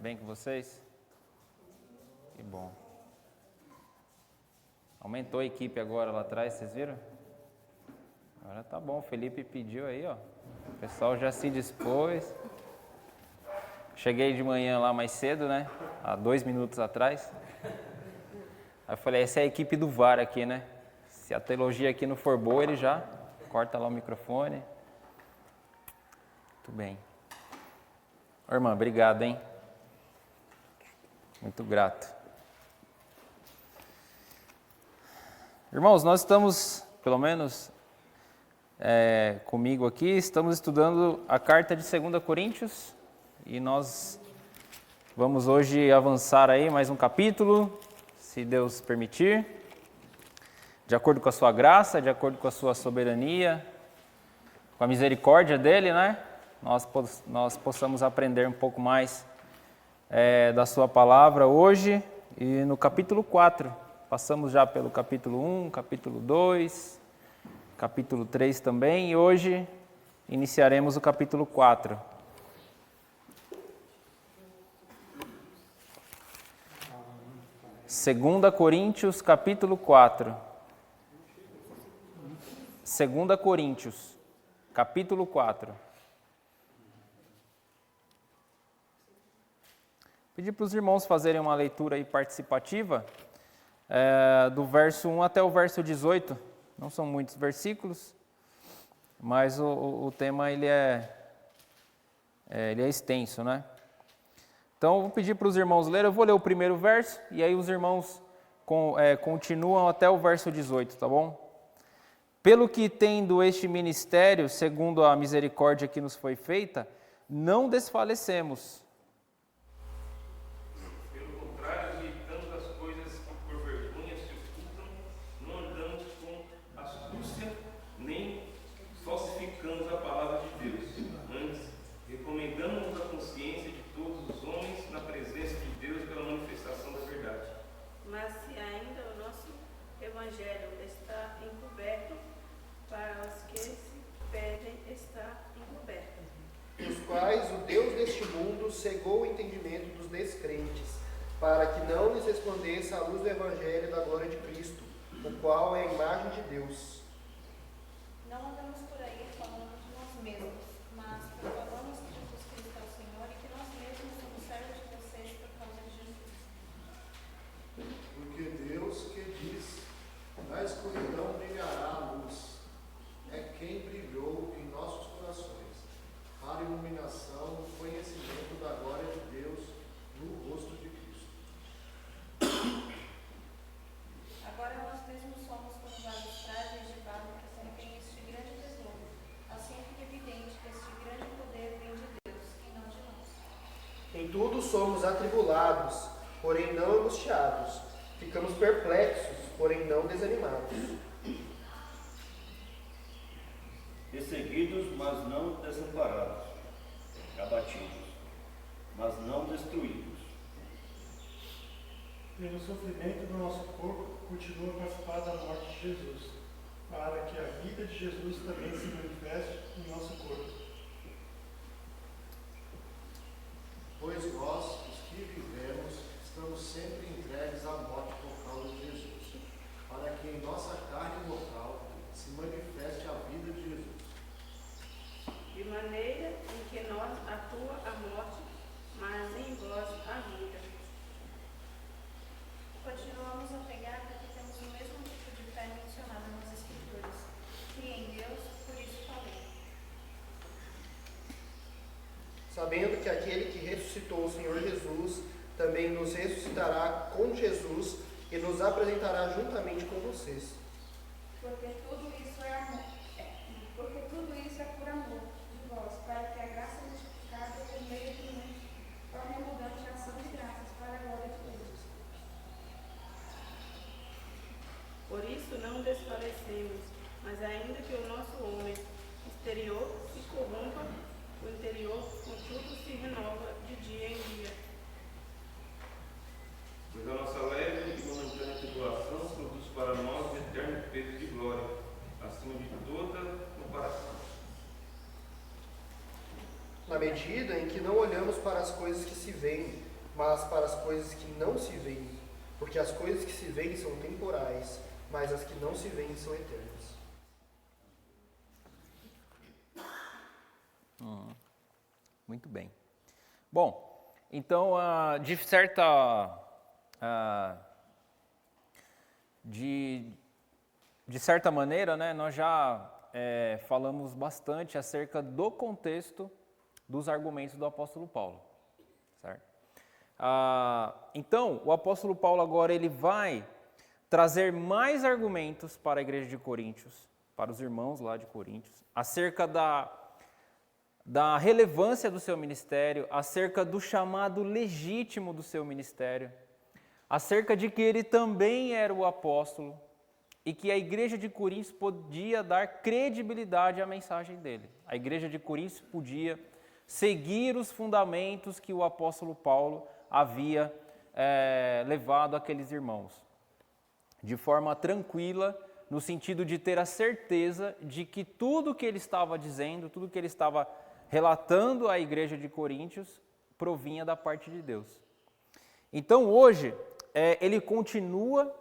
Bem com vocês? Que bom. Aumentou a equipe agora lá atrás, vocês viram? Agora tá bom, o Felipe pediu aí, ó. O pessoal já se dispôs. Cheguei de manhã lá mais cedo, né? Há 2 minutos atrás. Aí eu falei, essa é a equipe do VAR aqui, né? Se a teologia aqui não for boa, ele já corta lá o microfone. Muito bem. Ô, irmã, obrigado, hein? Muito grato. Irmãos, nós estamos, pelo menos comigo aqui, estamos estudando a carta de 2 Coríntios e nós vamos hoje avançar aí mais um capítulo, se Deus permitir, de acordo com a sua graça, de acordo com a sua soberania, com a misericórdia dele, né? Nós possamos aprender um pouco mais da sua palavra hoje e no capítulo 4. Passamos já pelo capítulo 1, capítulo 2, capítulo 3 também e hoje iniciaremos o capítulo 4. Segunda Coríntios, capítulo 4. 2 Coríntios, capítulo 4. Pedir para os irmãos fazerem uma leitura aí participativa do verso 1 até o verso 18. Não são muitos versículos, mas o tema ele é extenso, né? Então, eu vou pedir para os irmãos lerem. Eu vou ler o primeiro verso e aí os irmãos continuam até o verso 18, tá bom? Pelo que tendo este ministério, segundo a misericórdia que nos foi feita, não desfalecemos. Pelo contrário, rejeitamos as coisas que por vergonha se ocultam, não andamos com astúcia, nem falsificamos a palavra de Deus. Antes, recomendamos a consciência de todos os homens na presença de Deus pela manifestação da verdade. Mas se ainda o nosso evangelho está encoberto, para os que se pedem está encoberto. Os quais o Deus deste mundo cegou o entendimento dos descrentes, para que não lhes resplandeça a luz do evangelho da glória de Cristo, o qual é a imagem de Deus. Não andamos por aí falando de nós mesmos, mas proclamamos que Jesus Cristo é o Senhor e que nós mesmos somos servos de vocês por causa de Jesus. Porque Deus que diz, na escuridão brilhará a luz, é quem brilhou em nossos corações, para a iluminação do conhecimento da glória de Deus no rosto de Cristo. Agora nós mesmos somos como vasos frágeis de barro que contém este grande tesouro. Assim fica evidente que este grande poder vem de Deus e não de nós. Em tudo somos atribulados, porém não angustiados. Ficamos perplexos, porém não desanimados. Perseguidos, mas não desamparados, abatidos, mas não destruídos. Pelo sofrimento do nosso corpo, continua a participar da morte de Jesus, para que a vida de Jesus também se manifeste em nosso corpo. Pois nós, os que vivemos, estamos sempre entregues à morte por causa de Jesus, para que em nossa carne mortal se manifeste a vida de Jesus. De maneira em que nós atua a morte, mas em vós a vida. Continuamos a pregar porque temos o mesmo tipo de fé mencionada nas Escrituras. Crie em Deus, por isso falei. Sabendo que aquele que ressuscitou o Senhor Jesus também nos ressuscitará com Jesus e nos apresentará juntamente com vocês. Porque tudo isso é amor. Porque tudo isso é por amor de vós, para que a graça multiplicada por meio de muitos torne abundante a ação de graças para a glória de Deus. Por isso não desfalecemos, mas ainda que o nosso homem exterior se corrompa, o interior, contudo, se renova de dia em dia. Pois a nossa leve e momentânea tribulação produz para nós eterno peso de glória, acima de toda comparação. Na medida em que não olhamos para as coisas que se veem, mas para as coisas que não se veem, porque as coisas que se veem são temporais, mas as que não se veem são eternas. Muito bem. Bom, então, de certa maneira, né, nós já falamos bastante acerca do contexto dos argumentos do apóstolo Paulo, certo? Então, o apóstolo Paulo agora ele vai trazer mais argumentos para a igreja de Coríntios, para os irmãos lá de Coríntios, acerca da relevância do seu ministério, acerca do chamado legítimo do seu ministério, acerca de que ele também era o apóstolo e que a igreja de Coríntios podia dar credibilidade à mensagem dele. A igreja de Coríntios podia seguir os fundamentos que o apóstolo Paulo havia levado àqueles irmãos, de forma tranquila, no sentido de ter a certeza de que tudo que ele estava dizendo, tudo que ele estava relatando à igreja de Coríntios, provinha da parte de Deus. Então hoje, ele continua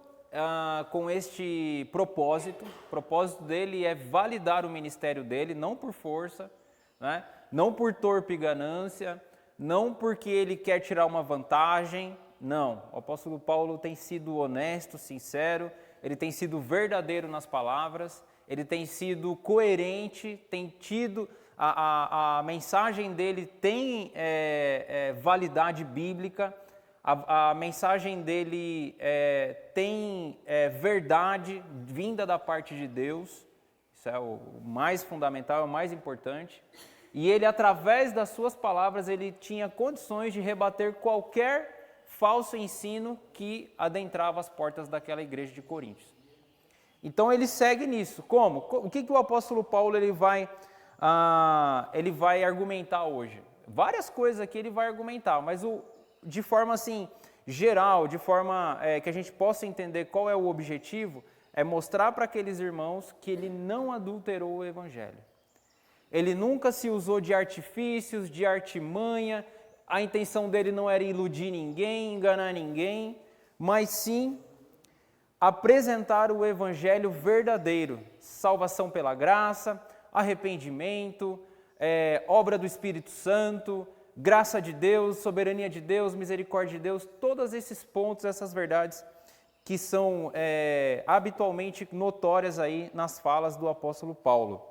com este propósito. O propósito dele é validar o ministério dele, não por força, né? Não por torpe ganância, não porque ele quer tirar uma vantagem, não. O apóstolo Paulo tem sido honesto, sincero, ele tem sido verdadeiro nas palavras, ele tem sido coerente, tem tido, a mensagem dele tem validade bíblica, a mensagem dele tem verdade vinda da parte de Deus, isso é o mais fundamental, é o mais importante. E ele, através das suas palavras, ele tinha condições de rebater qualquer falso ensino que adentrava as portas daquela igreja de Coríntios. Então ele segue nisso. Como? O que o apóstolo Paulo ele vai argumentar hoje? Várias coisas aqui ele vai argumentar, mas de forma assim geral, de forma que a gente possa entender qual é o objetivo, é mostrar para aqueles irmãos que ele não adulterou o evangelho. Ele nunca se usou de artifícios, de artimanha, a intenção dele não era iludir ninguém, enganar ninguém, mas sim apresentar o evangelho verdadeiro, salvação pela graça, arrependimento, obra do Espírito Santo, graça de Deus, soberania de Deus, misericórdia de Deus, todos esses pontos, essas verdades que são habitualmente notórias aí nas falas do apóstolo Paulo.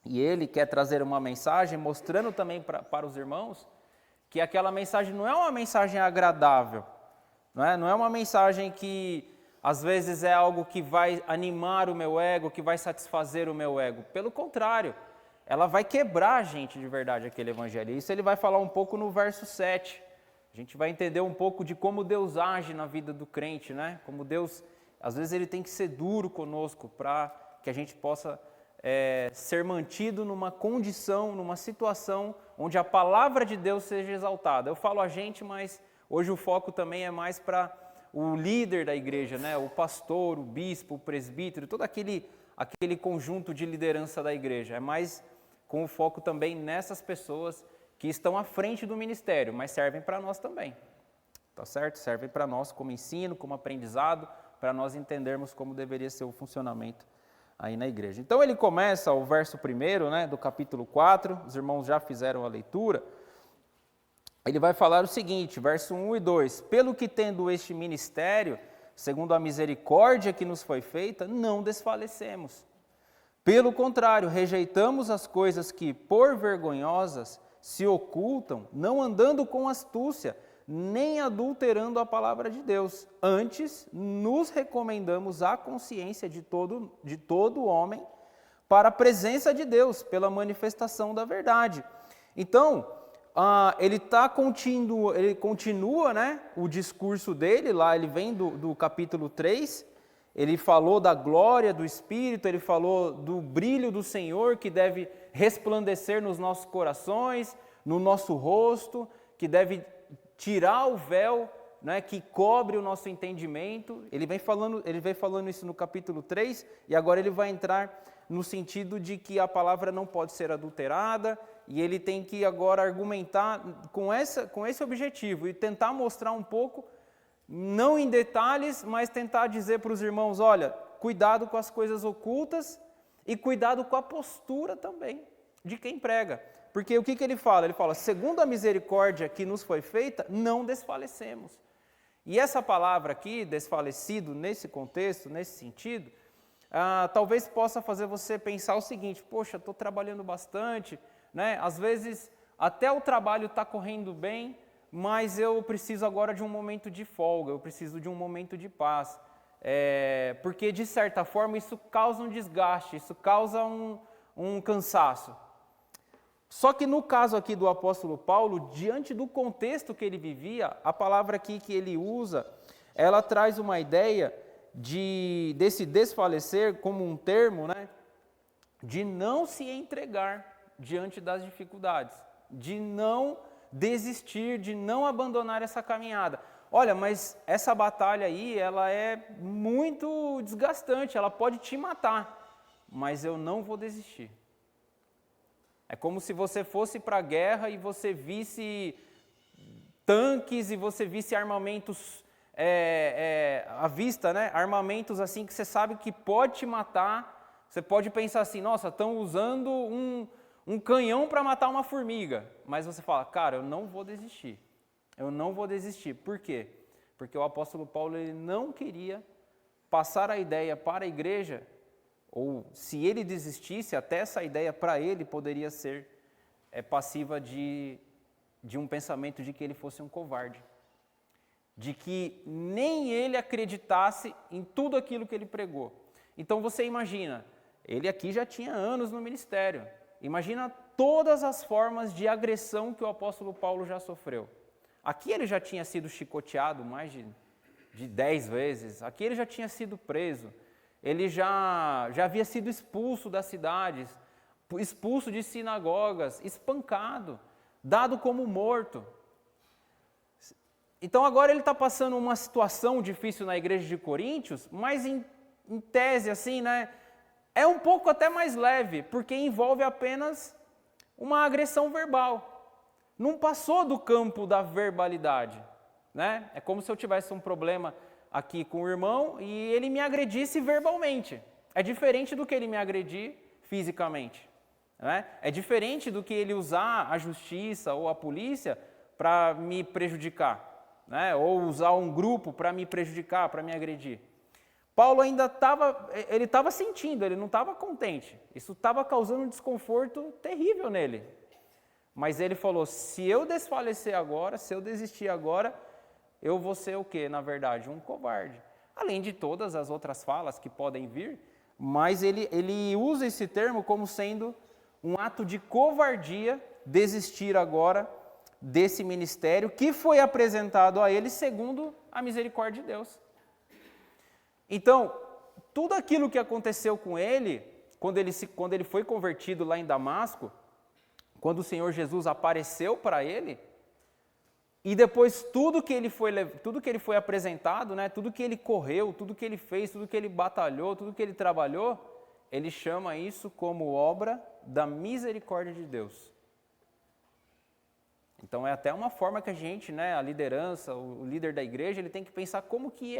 E ele quer trazer uma mensagem mostrando também para os irmãos que aquela mensagem não é uma mensagem agradável, não é uma mensagem que às vezes é algo que vai animar o meu ego, que vai satisfazer o meu ego. Pelo contrário, ela vai quebrar a gente de verdade aquele evangelho. Isso ele vai falar um pouco no verso 7. A gente vai entender um pouco de como Deus age na vida do crente, né? Como Deus, às vezes ele tem que ser duro conosco para que a gente possa ser mantido numa condição, numa situação onde a palavra de Deus seja exaltada. Eu falo a gente, mas hoje o foco também é mais para o líder da igreja, né? O pastor, o bispo, o presbítero, todo aquele conjunto de liderança da igreja. É mais com o foco também nessas pessoas que estão à frente do ministério, mas servem para nós também, tá certo? Servem para nós como ensino, como aprendizado, para nós entendermos como deveria ser o funcionamento aí na igreja. Então ele começa o verso 1, né, do capítulo 4, os irmãos já fizeram a leitura. Ele vai falar o seguinte, verso 1 e 2, pelo que tendo este ministério, segundo a misericórdia que nos foi feita, não desfalecemos. Pelo contrário, rejeitamos as coisas que, por vergonhosas, se ocultam, não andando com astúcia, nem adulterando a palavra de Deus. Antes, nos recomendamos à consciência de todo homem para a presença de Deus, pela manifestação da verdade. Então, ele continua, né, o discurso dele, lá ele vem do capítulo 3, ele falou da glória do Espírito, ele falou do brilho do Senhor que deve resplandecer nos nossos corações, no nosso rosto, que deve tirar o véu, né, que cobre o nosso entendimento. Ele vem falando isso no capítulo 3, e agora ele vai entrar no sentido de que a palavra não pode ser adulterada, e ele tem que agora argumentar com esse objetivo e tentar mostrar um pouco, não em detalhes, mas tentar dizer para os irmãos, olha, cuidado com as coisas ocultas e cuidado com a postura também de quem prega. Porque o que ele fala? Ele fala, segundo a misericórdia que nos foi feita, não desfalecemos. E essa palavra aqui, desfalecido, nesse contexto, nesse sentido, talvez possa fazer você pensar o seguinte, poxa, estou trabalhando bastante, né? Às vezes até o trabalho está correndo bem, mas eu preciso agora de um momento de folga, eu preciso de um momento de paz. Porque de certa forma isso causa um desgaste, isso causa um cansaço. Só que no caso aqui do apóstolo Paulo, diante do contexto que ele vivia, a palavra aqui que ele usa, ela traz uma ideia desse desfalecer como um termo, né, de não se entregar diante das dificuldades, de não desistir, de não abandonar essa caminhada. Olha, mas essa batalha aí, ela é muito desgastante, ela pode te matar, mas eu não vou desistir. É como se você fosse para a guerra e você visse tanques e você visse armamentos à vista, né? Armamentos assim que você sabe que pode te matar. Você pode pensar assim, nossa, estão usando um canhão para matar uma formiga. Mas você fala, cara, eu não vou desistir. Eu não vou desistir. Por quê? Porque o apóstolo Paulo ele não queria passar a ideia para a igreja, ou se ele desistisse, até essa ideia para ele poderia ser passiva de um pensamento de que ele fosse um covarde. De que nem ele acreditasse em tudo aquilo que ele pregou. Então você imagina, ele aqui já tinha anos no ministério. Imagina todas as formas de agressão que o apóstolo Paulo já sofreu. Aqui ele já tinha sido chicoteado mais de 10 vezes. Aqui ele já tinha sido preso. Ele já havia sido expulso das cidades, expulso de sinagogas, espancado, dado como morto. Então agora ele está passando uma situação difícil na igreja de Coríntios, mas em tese assim, né, é um pouco até mais leve, porque envolve apenas uma agressão verbal. Não passou do campo da verbalidade, né? É como se eu tivesse um problema aqui com o irmão e ele me agredisse verbalmente. É diferente do que ele me agredir fisicamente, né? É diferente do que ele usar a justiça ou a polícia para me prejudicar, né? Ou usar um grupo para me prejudicar, para me agredir. Paulo ainda estava sentindo, ele não estava contente. Isso estava causando um desconforto terrível nele. Mas ele falou, se eu desfalecer agora, se eu desistir agora, eu vou ser o quê, na verdade? Um covarde. Além de todas as outras falas que podem vir, mas ele usa esse termo como sendo um ato de covardia desistir agora desse ministério que foi apresentado a ele segundo a misericórdia de Deus. Então, tudo aquilo que aconteceu com ele, quando ele foi convertido lá em Damasco, quando o Senhor Jesus apareceu para ele, e depois tudo que ele foi apresentado, né, tudo que ele correu, tudo que ele fez, tudo que ele batalhou, tudo que ele trabalhou, ele chama isso como obra da misericórdia de Deus. Então é até uma forma que a gente, né, a liderança, o líder da igreja, ele tem que pensar como que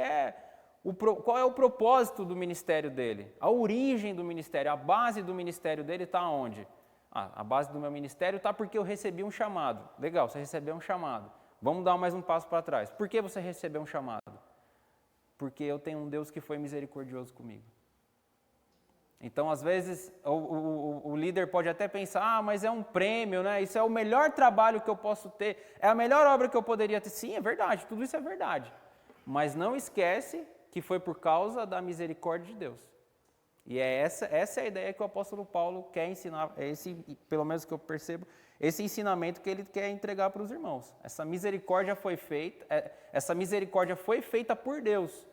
qual é o propósito do ministério dele, a origem do ministério, a base do ministério dele está onde? A base do meu ministério está porque eu recebi um chamado. Legal, você recebeu um chamado. Vamos dar mais um passo para trás. Por que você recebeu um chamado? Porque eu tenho um Deus que foi misericordioso comigo. Então, às vezes, o líder pode até pensar, mas é um prêmio, né? Isso é o melhor trabalho que eu posso ter, é a melhor obra que eu poderia ter. Sim, é verdade, tudo isso é verdade. Mas não esquece que foi por causa da misericórdia de Deus. E essa é a ideia que o apóstolo Paulo quer ensinar, pelo menos que eu percebo, esse ensinamento que ele quer entregar para os irmãos. Essa misericórdia foi feita por Deus.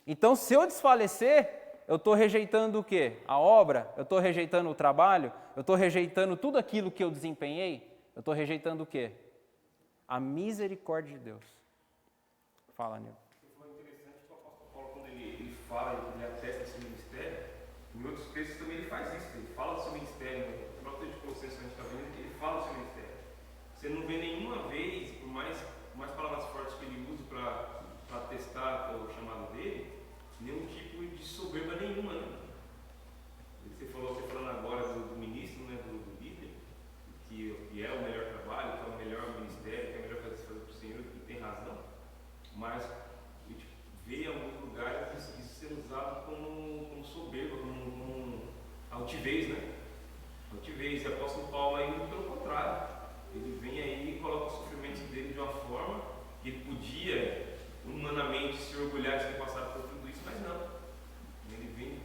Então, se eu desfalecer, eu estou rejeitando o quê? A obra? Eu estou rejeitando o trabalho? Eu estou rejeitando tudo aquilo que eu desempenhei? Eu estou rejeitando o quê? A misericórdia de Deus. Fala, Nil. Foi interessante que o apóstolo Paulo, quando ele fala, ele atesta esse ministério, em outros textos também ele faz isso, ele fala do seu ministério, no 2 Colossenses, a gente está vendo, ele fala do seu ministério. Você não vê nenhuma vez, por mais palavras fortes que ele usa para testar o chamado dele, nenhum tipo de soberba nenhuma. Né? Você falando agora do ministro, né, do líder, que é o melhor trabalho, que é o melhor ministério, que é o melhor fazer para o Senhor, e tem razão, mas a gente vê em alguns lugares isso sendo usado como soberba, como altivez, né? Altivez. E o apóstolo Paulo aí, muito pelo contrário, ele vem aí e coloca os sofrimentos dele de uma forma que ele podia humanamente se orgulhar de ter passado por tudo isso, mas não. Ele vem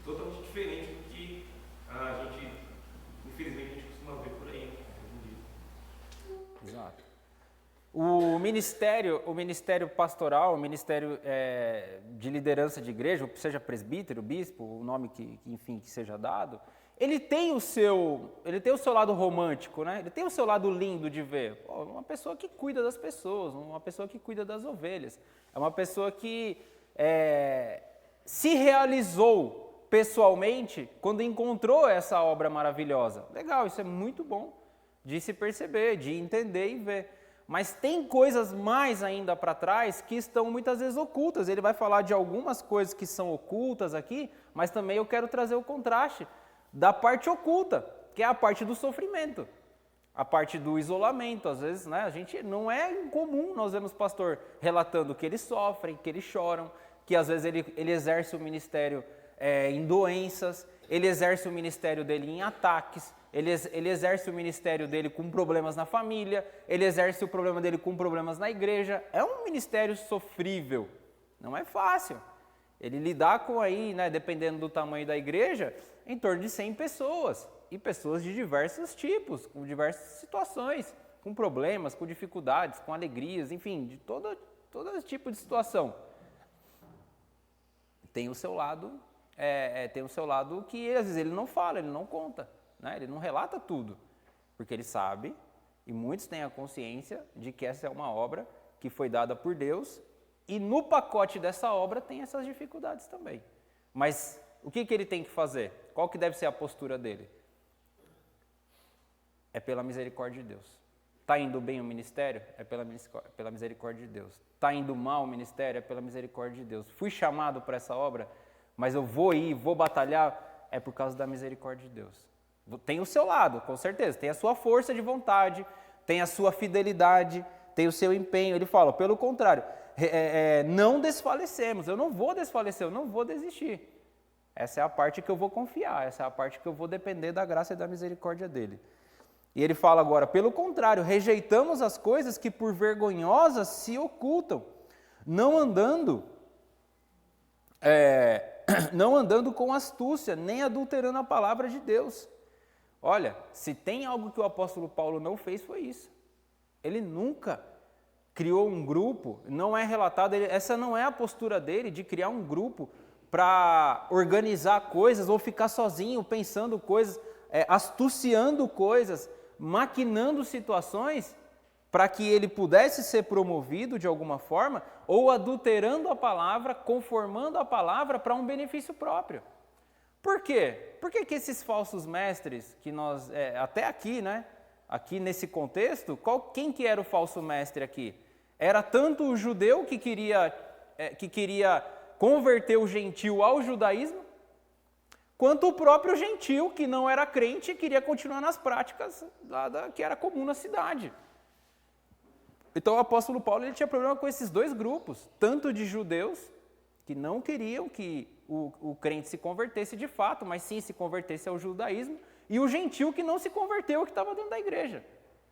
totalmente diferente do que a gente, infelizmente, a gente costuma ver por aí. Exato. O ministério pastoral, o ministério de liderança de igreja, seja presbítero, bispo, o nome que seja dado, ele tem o seu lado romântico, né? Ele tem o seu lado lindo de ver. Uma pessoa que cuida das pessoas, uma pessoa que cuida das ovelhas, é uma pessoa que se realizou pessoalmente quando encontrou essa obra maravilhosa. Legal, isso é muito bom de se perceber, de entender e ver. Mas tem coisas mais ainda para trás que estão muitas vezes ocultas. Ele vai falar de algumas coisas que são ocultas aqui, mas também eu quero trazer o contraste da parte oculta, que é a parte do sofrimento, a parte do isolamento. Às vezes, né, a gente não é incomum nós vemos pastor relatando que eles sofrem, que eles choram, que às vezes ele exerce o ministério em doenças, ele exerce o ministério dele em ataques, ele exerce o ministério dele com problemas na família, ele exerce o problema dele com problemas na igreja. É um ministério sofrível, não é fácil. Ele lidar com aí, né, dependendo do tamanho da igreja, em torno de 100 pessoas, e pessoas de diversos tipos, com diversas situações, com problemas, com dificuldades, com alegrias, enfim, de todo tipo de situação. Tem o seu lado, que às vezes ele não fala, ele não conta, né? Ele não relata tudo, porque ele sabe, e muitos têm a consciência de que essa é uma obra que foi dada por Deus, e no pacote dessa obra tem essas dificuldades também. Mas o que ele tem que fazer? Qual que deve ser a postura dele? É pela misericórdia de Deus. Está indo bem o ministério? É pela misericórdia de Deus. Está indo mal o ministério? É pela misericórdia de Deus. Fui chamado para essa obra, mas eu vou batalhar, é por causa da misericórdia de Deus. Tem o seu lado, com certeza. Tem a sua força de vontade, tem a sua fidelidade, tem o seu empenho. Ele fala, pelo contrário, não desfalecemos. Eu não vou desfalecer, eu não vou desistir. Essa é a parte que eu vou confiar, essa é a parte que eu vou depender da graça e da misericórdia dele. E ele fala agora, pelo contrário, rejeitamos as coisas que por vergonhosas se ocultam, não andando com astúcia, nem adulterando a palavra de Deus. Olha, se tem algo que o apóstolo Paulo não fez, foi isso. Ele nunca criou um grupo, não é relatado, essa não é a postura dele de criar um grupo para organizar coisas ou ficar sozinho pensando coisas, astuciando coisas, maquinando situações para que ele pudesse ser promovido de alguma forma ou adulterando a palavra, conformando a palavra para um benefício próprio. Por quê? Por que esses falsos mestres que nós, até aqui, né, aqui nesse contexto, quem que era o falso mestre aqui? Era tanto o judeu que queria converter o gentil ao judaísmo, quanto o próprio gentil, que não era crente e queria continuar nas práticas que era comum na cidade. Então o apóstolo Paulo ele tinha problema com esses dois grupos, tanto de judeus, que não queriam que o crente se convertesse de fato, mas sim se convertesse ao judaísmo, e o gentil que não se converteu, que estava dentro da igreja.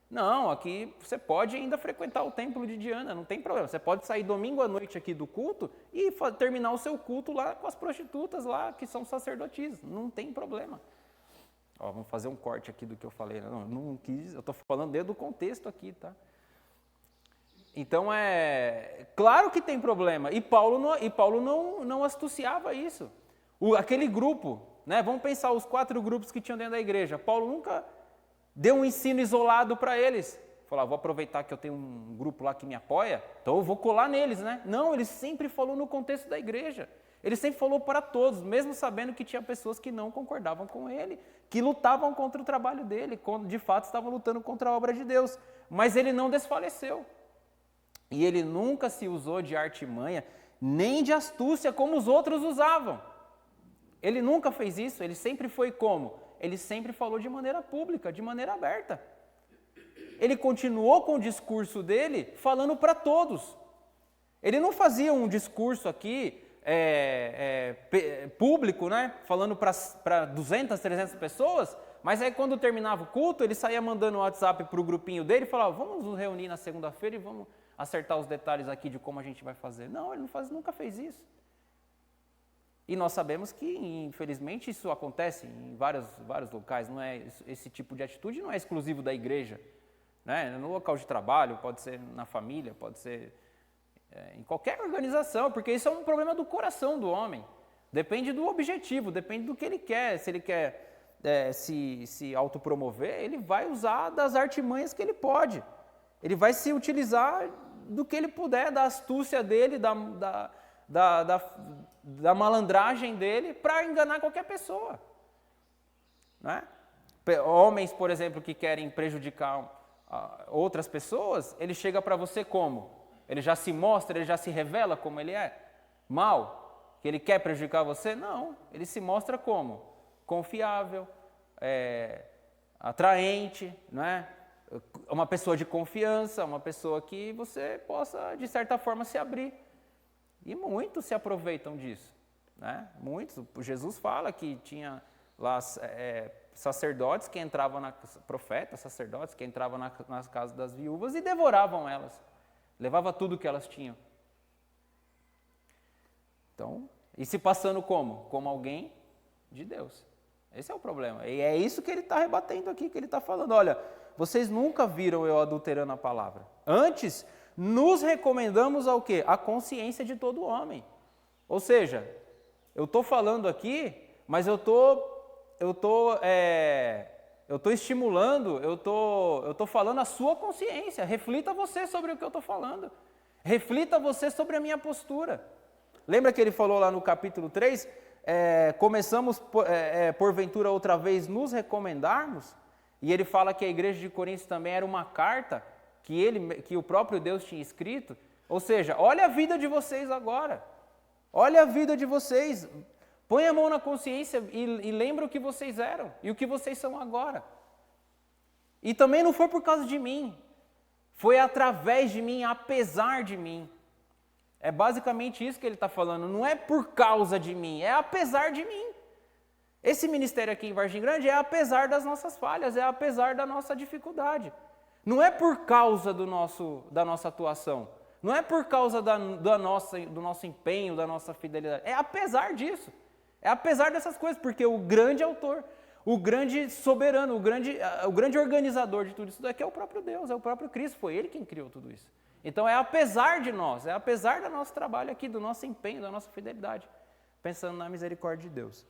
Não, aqui você pode ainda frequentar o templo de Diana, não tem problema. Você pode sair domingo à noite aqui do culto e terminar o seu culto lá com as prostitutas lá, que são sacerdotisas. Não tem problema. Ó, vamos fazer um corte aqui do que eu falei. Não quis, eu estou falando dentro do contexto aqui, tá? Então, claro que tem problema. E Paulo não astuciava isso. Aquele grupo, né? Vamos pensar os 4 grupos que tinham dentro da igreja. Paulo nunca deu um ensino isolado para eles. Falou, vou aproveitar que eu tenho um grupo lá que me apoia, então eu vou colar neles, né? Não, ele sempre falou no contexto da igreja. Ele sempre falou para todos, mesmo sabendo que tinha pessoas que não concordavam com ele, que lutavam contra o trabalho dele, de fato estavam lutando contra a obra de Deus. Mas ele não desfaleceu. E ele nunca se usou de artimanha, nem de astúcia como os outros usavam. Ele nunca fez isso, ele sempre foi como? Ele sempre falou de maneira pública, de maneira aberta. Ele continuou com o discurso dele falando para todos. Ele não fazia um discurso aqui público, né? Falando para 200, 300 pessoas, mas aí quando terminava o culto, ele saía mandando um WhatsApp para o grupinho dele e falava, vamos nos reunir na segunda-feira e vamos acertar os detalhes aqui de como a gente vai fazer. Não, ele nunca fez isso. E nós sabemos que, infelizmente, isso acontece em vários locais. Não é, esse tipo de atitude não é exclusivo da igreja. Né? No local de trabalho, pode ser na família, pode ser em qualquer organização, porque isso é um problema do coração do homem. Depende do objetivo, depende do que ele quer. Se ele quer se autopromover, ele vai usar das artimanhas que ele pode. Ele vai se utilizar do que ele puder, da astúcia dele, da malandragem dele, para enganar qualquer pessoa. Né? Homens, por exemplo, que querem prejudicar outras pessoas, ele chega para você como? Ele já se mostra, ele já se revela como ele é? Mal? Que ele quer prejudicar você? Não. Ele se mostra como? Confiável, atraente, não é? Uma pessoa de confiança, uma pessoa que você possa, de certa forma, se abrir. E muitos se aproveitam disso. Né? Muitos. Jesus fala que tinha lá sacerdotes que entravam profetas, sacerdotes que entravam nas casas das viúvas e devoravam elas. Levava tudo que elas tinham. Então, e se passando como? Como alguém de Deus. Esse é o problema. E é isso que ele está rebatendo aqui, que ele está falando. Olha, vocês nunca viram eu adulterando a palavra. Antes, nos recomendamos ao quê? A consciência de todo homem. Ou seja, eu estou falando aqui, mas eu estou estimulando, eu estou falando a sua consciência. Reflita você sobre o que eu estou falando. Reflita você sobre a minha postura. Lembra que ele falou lá no capítulo 3? Começamos, porventura, outra vez nos recomendarmos? E ele fala que a igreja de Corinto também era uma carta que o próprio Deus tinha escrito. Ou seja, olha a vida de vocês agora. Olha a vida de vocês. Põe a mão na consciência e lembra o que vocês eram e o que vocês são agora. E também não foi por causa de mim. Foi através de mim, apesar de mim. É basicamente isso que ele está falando. Não é por causa de mim, é apesar de mim. Esse ministério aqui em Vargem Grande é apesar das nossas falhas, é apesar da nossa dificuldade. Não é por causa da nossa atuação. Não é por causa do nosso empenho, da nossa fidelidade. É apesar disso. É apesar dessas coisas, porque o grande autor, o grande soberano, o grande organizador de tudo isso daqui é o próprio Deus, é o próprio Cristo. Foi Ele quem criou tudo isso. Então é apesar de nós, é apesar do nosso trabalho aqui, do nosso empenho, da nossa fidelidade, pensando na misericórdia de Deus.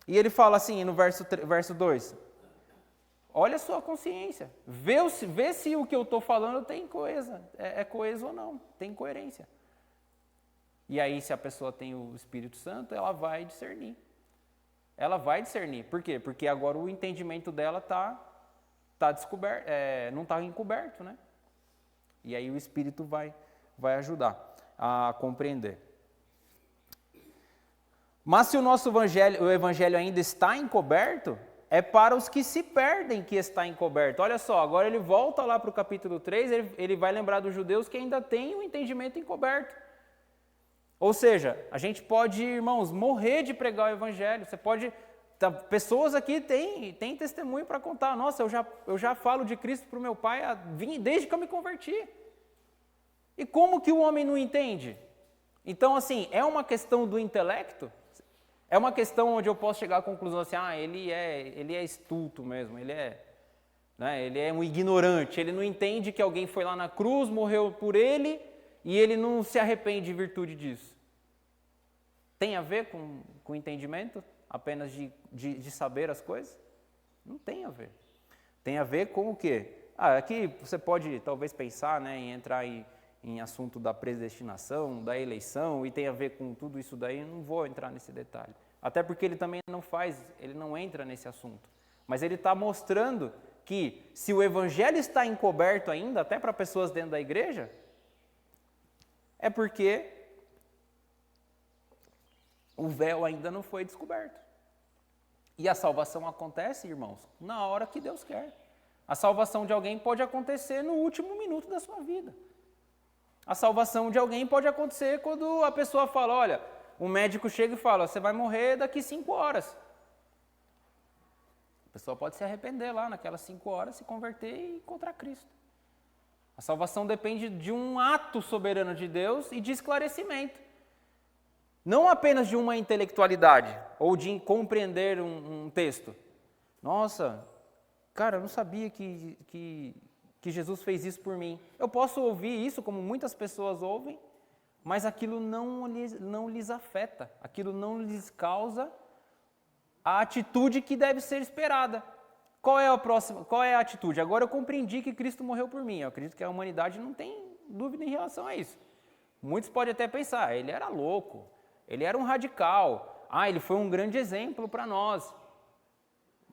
E ele fala assim no verso 2, olha a sua consciência, vê se o que eu estou falando tem é coeso ou não, tem coerência. E aí se a pessoa tem o Espírito Santo, ela vai discernir. Ela vai discernir. Por quê? Porque agora o entendimento dela tá descoberto, não está encoberto, né? E aí o Espírito vai ajudar a compreender. Mas se o nosso evangelho ainda está encoberto, é para os que se perdem que está encoberto. Olha só, agora ele volta lá para o capítulo 3, ele vai lembrar dos judeus que ainda têm o entendimento encoberto. Ou seja, a gente pode, irmãos, morrer de pregar o evangelho. Você pode... Pessoas aqui têm testemunho para contar. Nossa, eu já falo de Cristo para o meu pai desde que eu me converti. E como que o homem não entende? Então, assim, é uma questão do intelecto? É uma questão onde eu posso chegar à conclusão assim, ele é estulto mesmo, ele é um ignorante, ele não entende que alguém foi lá na cruz, morreu por ele e ele não se arrepende em virtude disso. Tem a ver com entendimento? Apenas de saber as coisas? Não tem a ver. Tem a ver com o quê? Aqui você pode talvez pensar, né, em entrar em em assunto da predestinação, da eleição, e tem a ver com tudo isso daí, não vou entrar nesse detalhe. Até porque ele também ele não entra nesse assunto. Mas ele está mostrando que se o evangelho está encoberto ainda, até para pessoas dentro da igreja, é porque o véu ainda não foi descoberto. E a salvação acontece, irmãos, na hora que Deus quer. A salvação de alguém pode acontecer no último minuto da sua vida. A salvação de alguém pode acontecer quando a pessoa fala, olha, o médico chega e fala, você vai morrer daqui 5 horas. A pessoa pode se arrepender lá naquelas 5 horas, se converter e encontrar Cristo. A salvação depende de um ato soberano de Deus e de esclarecimento. Não apenas de uma intelectualidade ou de compreender um texto. Nossa, cara, eu não sabia que Jesus fez isso por mim. Eu posso ouvir isso como muitas pessoas ouvem, mas aquilo não lhes afeta, aquilo não lhes causa a atitude que deve ser esperada. Qual é a atitude? Agora eu compreendi que Cristo morreu por mim. Eu acredito que a humanidade não tem dúvida em relação a isso. Muitos podem até pensar, ele era louco, ele era um radical, ele foi um grande exemplo para nós.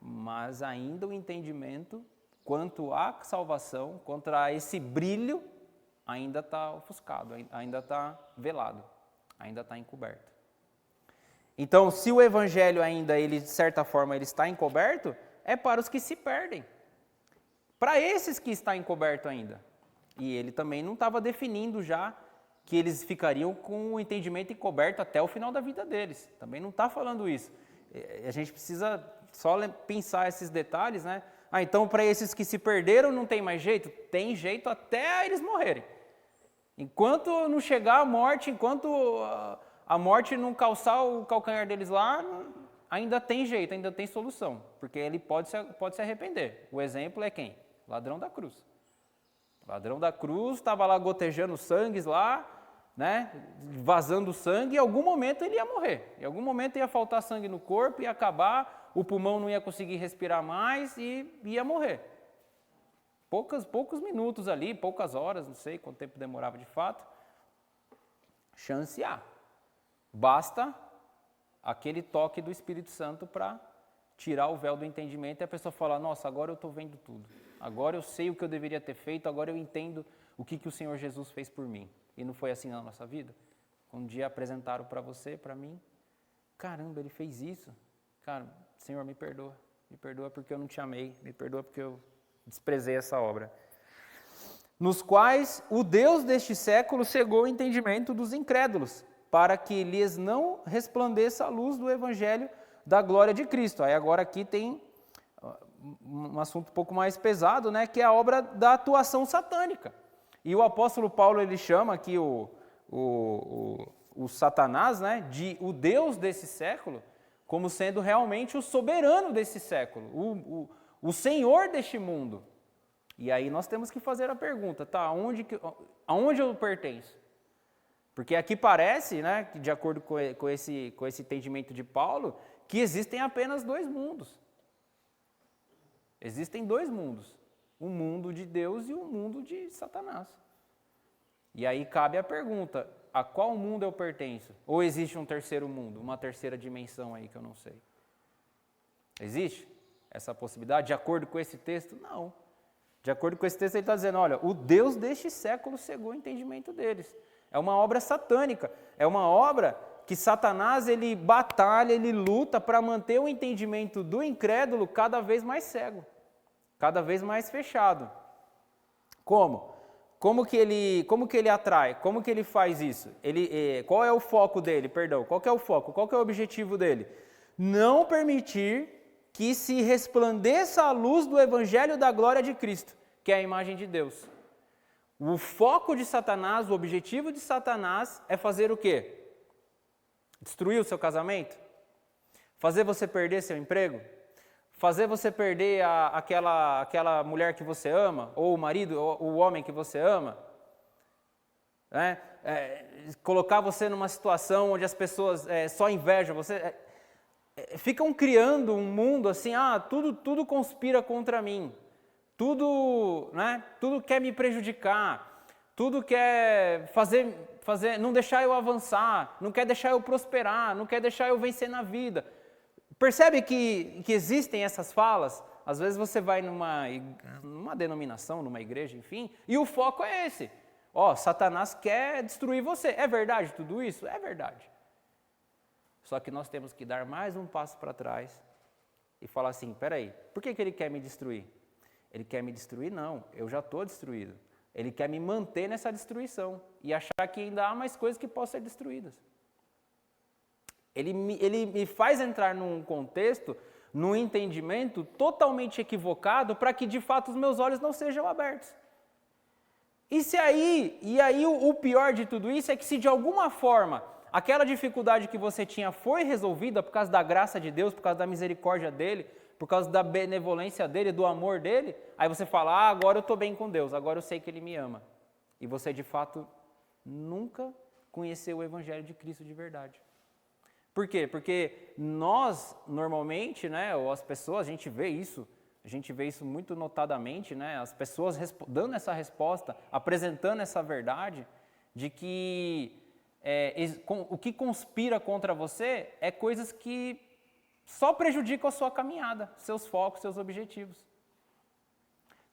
Mas ainda o entendimento quanto à salvação, contra esse brilho, ainda está ofuscado, ainda está velado, ainda está encoberto. Então, se o evangelho ainda, ele, de certa forma, ele está encoberto, é para os que se perdem. Para esses que está encoberto ainda. E ele também não estava definindo já que eles ficariam com o entendimento encoberto até o final da vida deles. Também não está falando isso. A gente precisa só pensar esses detalhes, né? Então para esses que se perderam não tem mais jeito? Tem jeito até eles morrerem. Enquanto não chegar a morte, enquanto a morte não calçar o calcanhar deles lá, ainda tem jeito, ainda tem solução. Porque ele pode se arrepender. O exemplo é quem? Ladrão da cruz. O ladrão da cruz estava lá gotejando sangue lá, né? Vazando sangue, e em algum momento ele ia morrer. Em algum momento ia faltar sangue no corpo, ia acabar, o pulmão não ia conseguir respirar mais e ia morrer. Poucos minutos ali, poucas horas, não sei quanto tempo demorava de fato. Chance há. Basta aquele toque do Espírito Santo para tirar o véu do entendimento e a pessoa falar, nossa, agora eu estou vendo tudo. Agora eu sei o que eu deveria ter feito, agora eu entendo o que o Senhor Jesus fez por mim. E não foi assim na nossa vida? Um dia apresentaram para você, para mim, caramba, ele fez isso. Cara, Senhor, me perdoa porque eu não te amei, me perdoa porque eu desprezei essa obra. Nos quais o Deus deste século cegou o entendimento dos incrédulos, para que lhes não resplandeça a luz do evangelho da glória de Cristo. Aí agora aqui tem um assunto um pouco mais pesado, né, que é a obra da atuação satânica. E o apóstolo Paulo, ele chama aqui o Satanás, né, de o Deus desse século, como sendo realmente o soberano desse século, o Senhor deste mundo. E aí nós temos que fazer a pergunta, tá, aonde eu pertenço? Porque aqui parece, né, que de acordo com esse entendimento de Paulo, que existem apenas 2 mundos. Existem 2 mundos, o mundo de Deus e o mundo de Satanás. E aí cabe a pergunta, a qual mundo eu pertenço? Ou existe um terceiro mundo, uma terceira dimensão aí que eu não sei? Existe essa possibilidade? De acordo com esse texto, não. De acordo com esse texto ele está dizendo, olha, o Deus deste século cegou o entendimento deles. É uma obra satânica, é uma obra que Satanás ele batalha, ele luta para manter o entendimento do incrédulo cada vez mais cego, cada vez mais fechado. Como? Como que ele atrai? Como que ele faz isso? Qual é o foco dele? Qual que é o foco? Qual que é o objetivo dele? Não permitir que se resplandeça a luz do evangelho da glória de Cristo, que é a imagem de Deus. O foco de Satanás, o objetivo de Satanás é fazer o quê? Destruir o seu casamento? Fazer você perder seu emprego? Fazer você perder aquela mulher que você ama? Ou o marido, ou o homem que você ama? Né? Colocar você numa situação onde as pessoas só invejam você? Ficam criando um mundo assim, tudo conspira contra mim. Tudo quer me prejudicar, tudo quer fazer, não deixar eu avançar, não quer deixar eu prosperar, não quer deixar eu vencer na vida. Percebe que existem essas falas? Às vezes você vai numa denominação, numa igreja, enfim, e o foco é esse. Satanás quer destruir você. É verdade tudo isso? É verdade. Só que nós temos que dar mais um passo para trás e falar assim, peraí, por que ele quer me destruir? Ele quer me destruir? Não, eu já estou destruído. Ele quer me manter nessa destruição e achar que ainda há mais coisas que possam ser destruídas. Ele me faz entrar num contexto, num entendimento totalmente equivocado para que de fato os meus olhos não sejam abertos. E aí o pior de tudo isso é que se de alguma forma aquela dificuldade que você tinha foi resolvida por causa da graça de Deus, por causa da misericórdia dele, por causa da benevolência dele, do amor dele, aí você fala, agora eu estou bem com Deus, agora eu sei que ele me ama. E você de fato nunca conheceu o Evangelho de Cristo de verdade. Por quê? Porque nós, normalmente, ou as pessoas, a gente vê isso muito notadamente, as pessoas dando essa resposta, apresentando essa verdade, de que o que conspira contra você é coisas que só prejudicam a sua caminhada, seus focos, seus objetivos.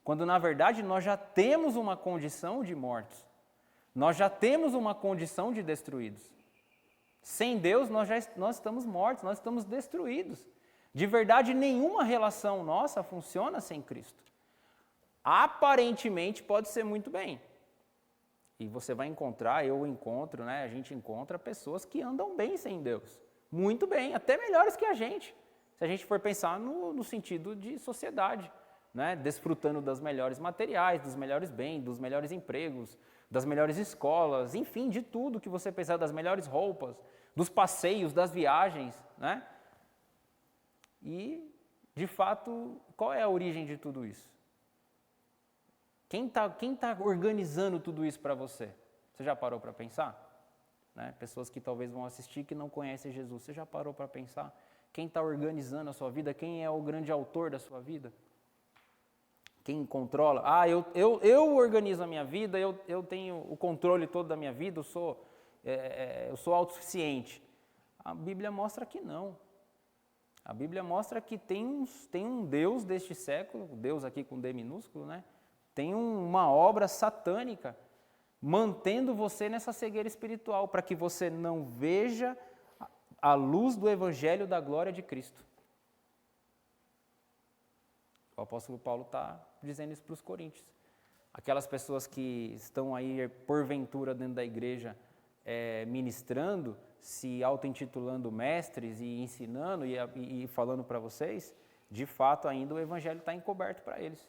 Quando, na verdade, nós já temos uma condição de mortos. Nós já temos uma condição de destruídos. Sem Deus, nós estamos mortos, nós estamos destruídos. De verdade, nenhuma relação nossa funciona sem Cristo. Aparentemente, pode ser muito bem. E você vai encontrar, eu encontro, a gente encontra pessoas que andam bem sem Deus. Muito bem, até melhores que a gente. Se a gente for pensar no sentido de sociedade, desfrutando das melhores materiais, dos melhores bens, dos melhores empregos, das melhores escolas, enfim, de tudo que você pensar, das melhores roupas, dos passeios, das viagens, E, de fato, qual é a origem de tudo isso? Quem tá organizando tudo isso para você? Você já parou para pensar? Pessoas que talvez vão assistir que não conhecem Jesus, você já parou para pensar? Quem está organizando a sua vida? Quem é o grande autor da sua vida? Quem controla? Eu organizo a minha vida, eu tenho o controle todo da minha vida, eu sou autossuficiente. A Bíblia mostra que não. A Bíblia mostra que tem um Deus deste século, Deus aqui com D minúsculo, tem uma obra satânica mantendo você nessa cegueira espiritual, para que você não veja a luz do Evangelho da glória de Cristo. O apóstolo Paulo está dizendo isso para os coríntios. Aquelas pessoas que estão aí, porventura, dentro da igreja, ministrando, se auto-intitulando mestres e ensinando e falando para vocês, de fato, ainda o Evangelho está encoberto para eles.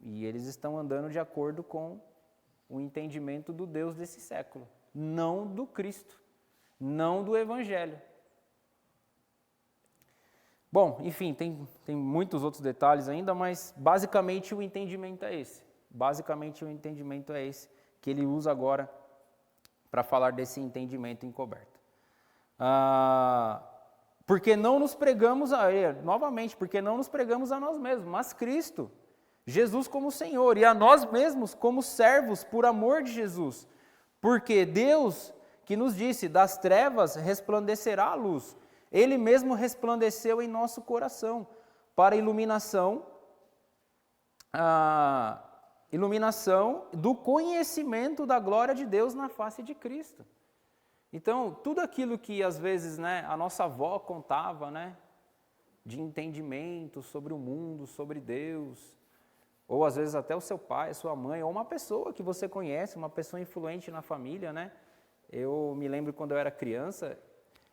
E eles estão andando de acordo com o entendimento do Deus desse século, não do Cristo, não do Evangelho. Bom, enfim, tem muitos outros detalhes ainda, mas basicamente o entendimento é esse. Basicamente o entendimento é esse, que ele usa agora para falar desse entendimento encoberto. Porque não nos pregamos novamente, porque não nos pregamos a nós mesmos, mas Cristo, Jesus como Senhor, e a nós mesmos como servos por amor de Jesus. Porque Deus, que nos disse, das trevas resplandecerá a luz, Ele mesmo resplandeceu em nosso coração, para a iluminação do conhecimento da glória de Deus na face de Cristo. Então, tudo aquilo que às vezes a nossa avó contava, de entendimento sobre o mundo, sobre Deus, ou às vezes até o seu pai, a sua mãe, ou uma pessoa que você conhece, uma pessoa influente na família, Eu me lembro quando eu era criança,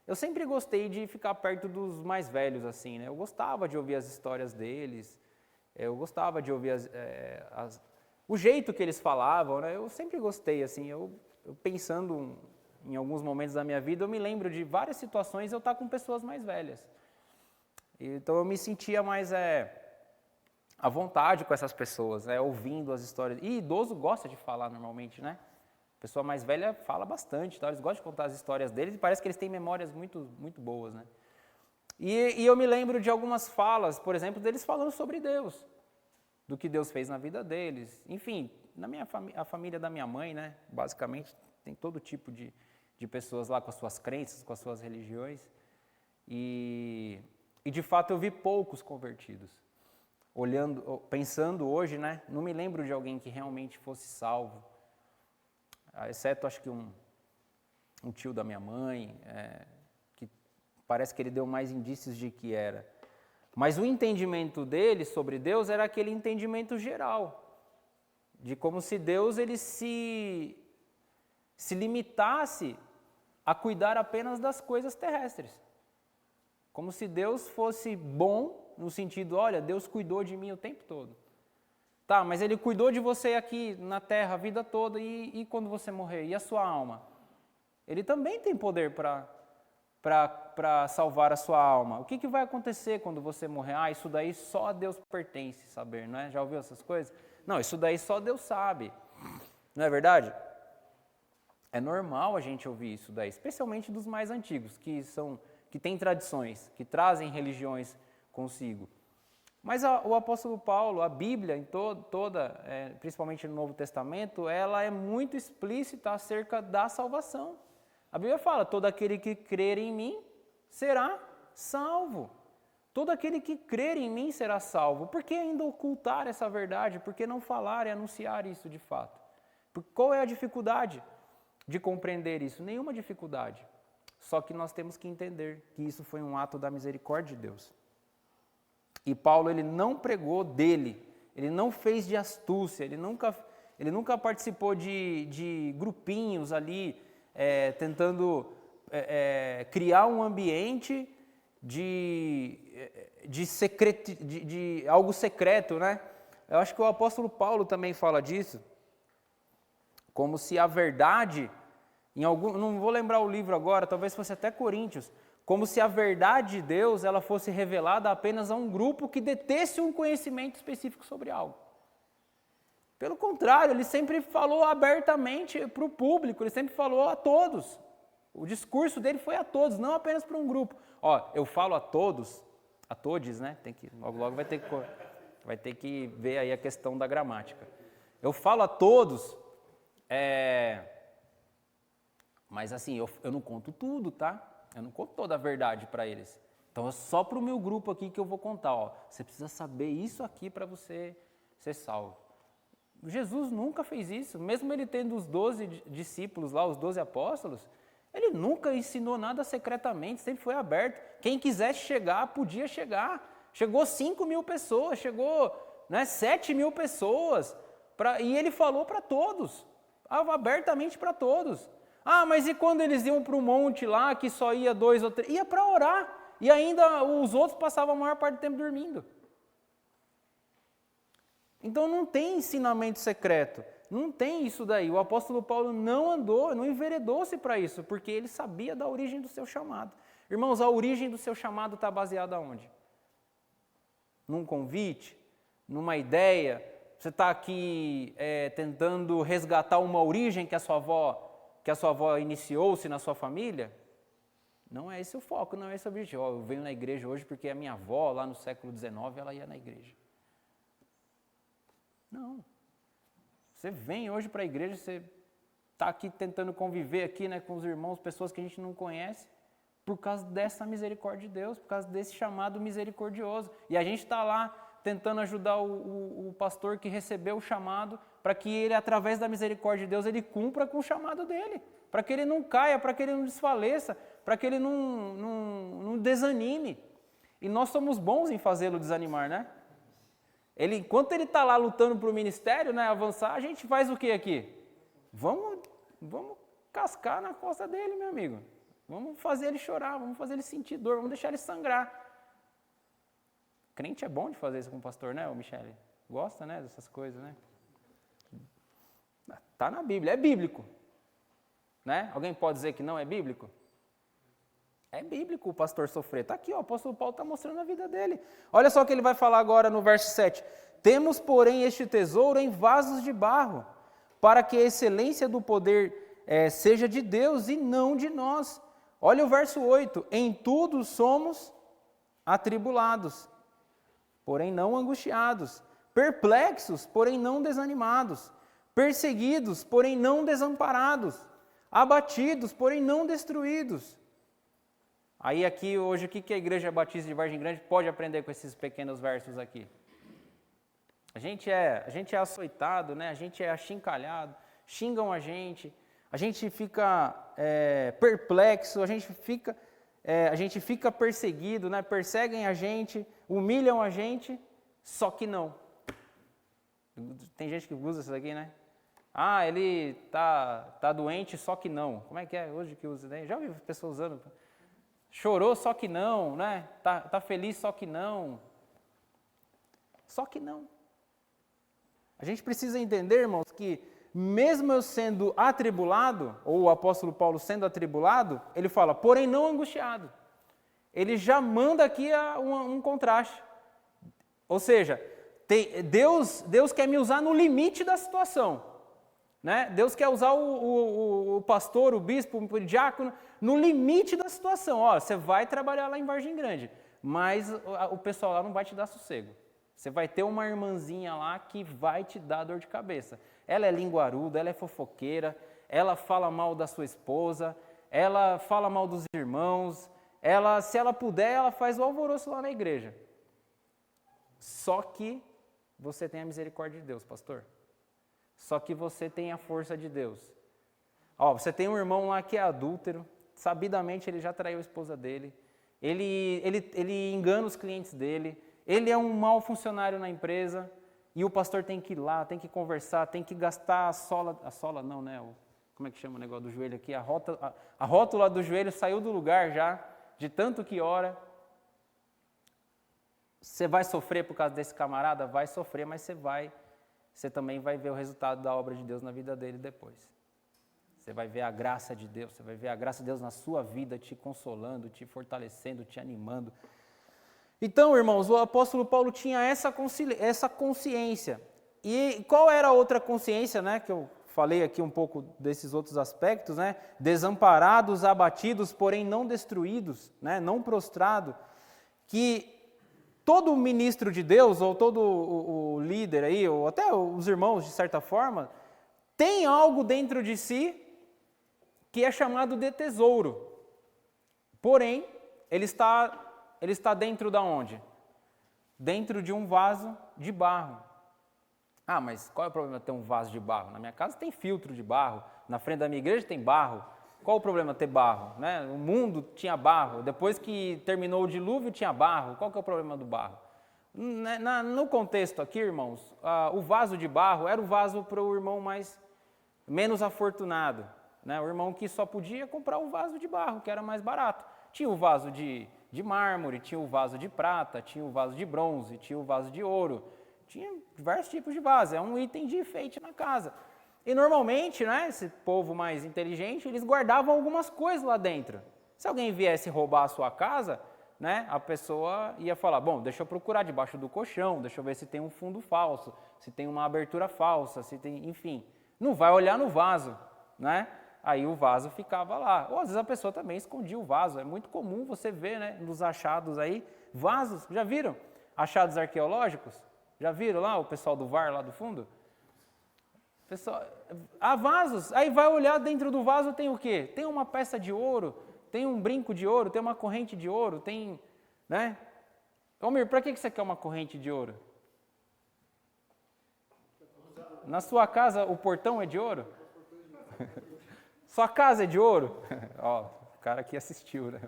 eu sempre gostei de ficar perto dos mais velhos, assim, Eu gostava de ouvir as histórias deles, eu gostava de ouvir o jeito que eles falavam, Eu sempre gostei, assim, eu pensando em alguns momentos da minha vida, eu me lembro de várias situações eu estar com pessoas mais velhas. Então eu me sentia mais à vontade com essas pessoas, ouvindo as histórias. E idoso gosta de falar normalmente, A pessoa mais velha fala bastante, eles gostam de contar as histórias deles e parece que eles têm memórias muito, muito boas, E eu me lembro de algumas falas, por exemplo, deles falando sobre Deus, do que Deus fez na vida deles. Enfim, a família da minha mãe, né, basicamente, tem todo tipo de pessoas lá com as suas crenças, com as suas religiões. E de fato eu vi poucos convertidos. Pensando hoje, né, não me lembro de alguém que realmente fosse salvo, exceto acho que um tio da minha mãe, que parece que ele deu mais indícios de que era. Mas o entendimento dele sobre Deus era aquele entendimento geral, de como se Deus ele se limitasse a cuidar apenas das coisas terrestres. Como se Deus fosse bom no sentido, olha, Deus cuidou de mim o tempo todo. Tá, mas Ele cuidou de você aqui na terra a vida toda e quando você morrer? E a sua alma? Ele também tem poder para salvar a sua alma. O que vai acontecer quando você morrer? Ah, isso daí só a Deus pertence saber, não é? Já ouviu essas coisas? Não, isso daí só Deus sabe. Não é verdade? É normal a gente ouvir isso daí, especialmente dos mais antigos, que têm tradições, que trazem religiões consigo. Mas o apóstolo Paulo, a Bíblia, em toda, principalmente no Novo Testamento, ela é muito explícita acerca da salvação. A Bíblia fala, todo aquele que crer em mim será salvo. Todo aquele que crer em mim será salvo. Por que ainda ocultar essa verdade? Por que não falar e anunciar isso de fato? Qual é a dificuldade de compreender isso? Nenhuma dificuldade. Só que nós temos que entender que isso foi um ato da misericórdia de Deus. E Paulo, ele não pregou dele, ele não fez de astúcia, ele nunca participou de grupinhos ali, tentando criar um ambiente de algo secreto, né? Eu acho que o apóstolo Paulo também fala disso, como se a verdade, não vou lembrar o livro agora, talvez fosse até Coríntios, como se a verdade de Deus ela fosse revelada apenas a um grupo que detesse um conhecimento específico sobre algo. Pelo contrário, ele sempre falou abertamente para o público, ele sempre falou a todos. O discurso dele foi a todos, não apenas para um grupo. Ó, eu falo a todos, a todes, né? Logo vai ter que ver aí a questão da gramática. Eu falo a todos, mas assim, eu não conto tudo, tá? Eu não conto toda a verdade para eles. Então é só para o meu grupo aqui que eu vou contar. Ó, você precisa saber isso aqui para você ser salvo. Jesus nunca fez isso. Mesmo ele tendo os 12 discípulos lá, os 12 apóstolos, ele nunca ensinou nada secretamente, sempre foi aberto. Quem quisesse chegar, podia chegar. Chegou 5.000 pessoas, chegou 7.000 pessoas. E ele falou para todos, abertamente para todos. Ah, mas e quando eles iam para o monte lá, que só ia 2 ou 3? Ia para orar. E ainda os outros passavam a maior parte do tempo dormindo. Então não tem ensinamento secreto. Não tem isso daí. O apóstolo Paulo não enveredou-se para isso, porque ele sabia da origem do seu chamado. Irmãos, a origem do seu chamado está baseada onde? Num convite? Numa ideia? Você está aqui tentando resgatar uma origem que a sua avó iniciou-se na sua família? Não é esse o foco, não é esse o objetivo. Eu venho na igreja hoje porque a minha avó, lá no século XIX, ela ia na igreja. Não. Você vem hoje para a igreja, você está aqui tentando conviver aqui, com os irmãos, pessoas que a gente não conhece, por causa dessa misericórdia de Deus, por causa desse chamado misericordioso. E a gente está lá tentando ajudar o pastor que recebeu o chamado, para que ele, através da misericórdia de Deus, ele cumpra com o chamado dele, para que ele não caia, para que ele não desfaleça, para que ele não desanime. E nós somos bons em fazê-lo desanimar, né? Enquanto ele está lá lutando para o ministério, avançar, a gente faz o que aqui? Vamos cascar na costa dele, meu amigo. Vamos fazer ele chorar, vamos fazer ele sentir dor, vamos deixar ele sangrar. Crente é bom de fazer isso com o pastor, né, Michele? Gosta, dessas coisas, né? Está na Bíblia, é bíblico. Né? Alguém pode dizer que não é bíblico? É bíblico o pastor sofrer. Está aqui, o apóstolo Paulo está mostrando a vida dele. Olha só o que ele vai falar agora no verso 7. Temos, porém, este tesouro em vasos de barro, para que a excelência do poder seja de Deus e não de nós. Olha o verso 8. Em tudo somos atribulados, porém não angustiados, perplexos, porém não desanimados, perseguidos, porém não desamparados, abatidos, porém não destruídos. Aí aqui, hoje, o que a Igreja Batista de Vargem Grande pode aprender com esses pequenos versos aqui? A gente é açoitado, né? A gente é achincalhado, xingam a gente fica perplexo, a gente fica perseguido, né? Perseguem a gente, humilham a gente, só que não. Tem gente que usa isso aqui, né? Ah, ele tá doente, só que não. Como é que é hoje que usa? Né? Já ouvi pessoas usando. Chorou, só que não, né? Tá feliz, só que não. Só que não. A gente precisa entender, irmãos, que mesmo eu sendo atribulado, ou o apóstolo Paulo sendo atribulado, ele fala, porém não angustiado. Ele já manda aqui um contraste. Ou seja, Deus quer me usar no limite da situação. Né? Deus quer usar o pastor, o bispo, o diácono, no limite da situação. Ó, você vai trabalhar lá em Vargem Grande, mas o pessoal lá não vai te dar sossego. Você vai ter uma irmãzinha lá que vai te dar dor de cabeça. Ela é linguaruda, ela é fofoqueira, ela fala mal da sua esposa, ela fala mal dos irmãos, se ela puder, ela faz o alvoroço lá na igreja. Só que você tem a misericórdia de Deus, pastor. Só que você tem a força de Deus. Ó, você tem um irmão lá que é adúltero, sabidamente ele já traiu a esposa dele, ele engana os clientes dele, ele é um mau funcionário na empresa, e o pastor tem que ir lá, tem que conversar, tem que gastar a sola não, né? Como é que chama o negócio do joelho aqui? A rótula do joelho saiu do lugar já, de tanto que ora. Você vai sofrer por causa desse camarada? Vai sofrer, mas você também vai ver o resultado da obra de Deus na vida dele depois. Você vai ver a graça de Deus, você vai ver a graça de Deus na sua vida, te consolando, te fortalecendo, te animando. Então, irmãos, o apóstolo Paulo tinha essa consciência. E qual era a outra consciência, né, que eu falei aqui um pouco desses outros aspectos, né? Desamparados, abatidos, porém não destruídos, né, não prostrado, que todo ministro de Deus, ou todo o líder aí, ou até os irmãos, de certa forma, tem algo dentro de si que é chamado de tesouro. Porém, ele está dentro de onde? Dentro de um vaso de barro. Ah, mas qual é o problema de ter um vaso de barro? Na minha casa tem filtro de barro, na frente da minha igreja tem barro. Qual o problema de ter barro? Né? O mundo tinha barro, depois que terminou o dilúvio tinha barro. Qual que é o problema do barro? No contexto aqui, irmãos, o vaso de barro era o vaso para o irmão menos afortunado. Né? O irmão que só podia comprar o vaso de barro, que era mais barato. Tinha o vaso de mármore, tinha o vaso de prata, tinha o vaso de bronze, tinha o vaso de ouro. Tinha diversos tipos de vaso, é um item de enfeite na casa. E normalmente, né, esse povo mais inteligente, eles guardavam algumas coisas lá dentro. Se alguém viesse roubar a sua casa, né, a pessoa ia falar, bom, deixa eu procurar debaixo do colchão, deixa eu ver se tem um fundo falso, se tem uma abertura falsa, se tem, enfim. Não vai olhar no vaso, né? Aí o vaso ficava lá. Ou às vezes a pessoa também escondia o vaso. É muito comum você ver, né, nos achados aí, vasos. Já viram? Achados arqueológicos? Já viram lá o pessoal do VAR lá do fundo? Pessoal, há vasos. Aí vai olhar dentro do vaso, tem o quê? Tem uma peça de ouro, tem um brinco de ouro, tem uma corrente de ouro, tem, né? Almir, para que você quer uma corrente de ouro? Na sua casa o portão é de ouro? Sua casa é de ouro? Ó, o cara aqui assistiu, né?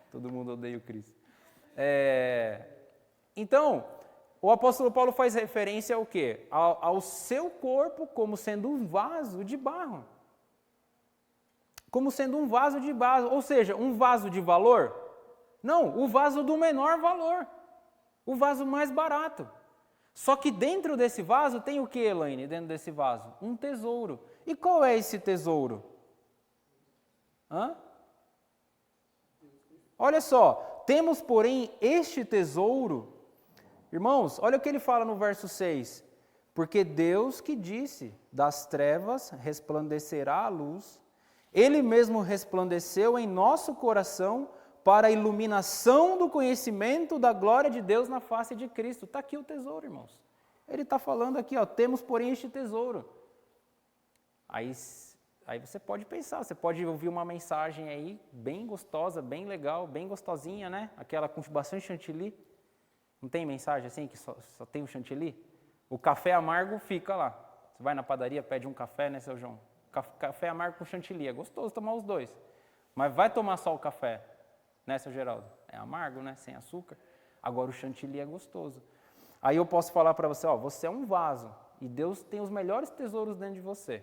Todo mundo odeia o Cristo. Então, o apóstolo Paulo faz referência ao quê? Ao seu corpo como sendo um vaso de barro. Como sendo um vaso de barro, ou seja, um vaso de valor? Não, o vaso do menor valor. O vaso mais barato. Só que dentro desse vaso tem o que, Elaine, dentro desse vaso? Um tesouro. E qual é esse tesouro? Olha só, temos, porém, este tesouro. Irmãos, olha o que ele fala no verso 6. Porque Deus que disse, das trevas resplandecerá a luz, Ele mesmo resplandeceu em nosso coração para a iluminação do conhecimento da glória de Deus na face de Cristo. Está aqui o tesouro, irmãos. Ele está falando aqui, ó, temos, porém, este tesouro. Aí você pode pensar, você pode ouvir uma mensagem aí bem gostosa, bem legal, bem gostosinha, né? Aquela com bastante chantilly. Não tem mensagem assim que só tem o chantilly? O café amargo fica lá. Você vai na padaria, pede um café, né, seu João? Café amargo com chantilly, é gostoso tomar os dois. Mas vai tomar só o café, né, seu Geraldo? É amargo, né, sem açúcar. Agora o chantilly é gostoso. Aí eu posso falar para você, ó, você é um vaso e Deus tem os melhores tesouros dentro de você.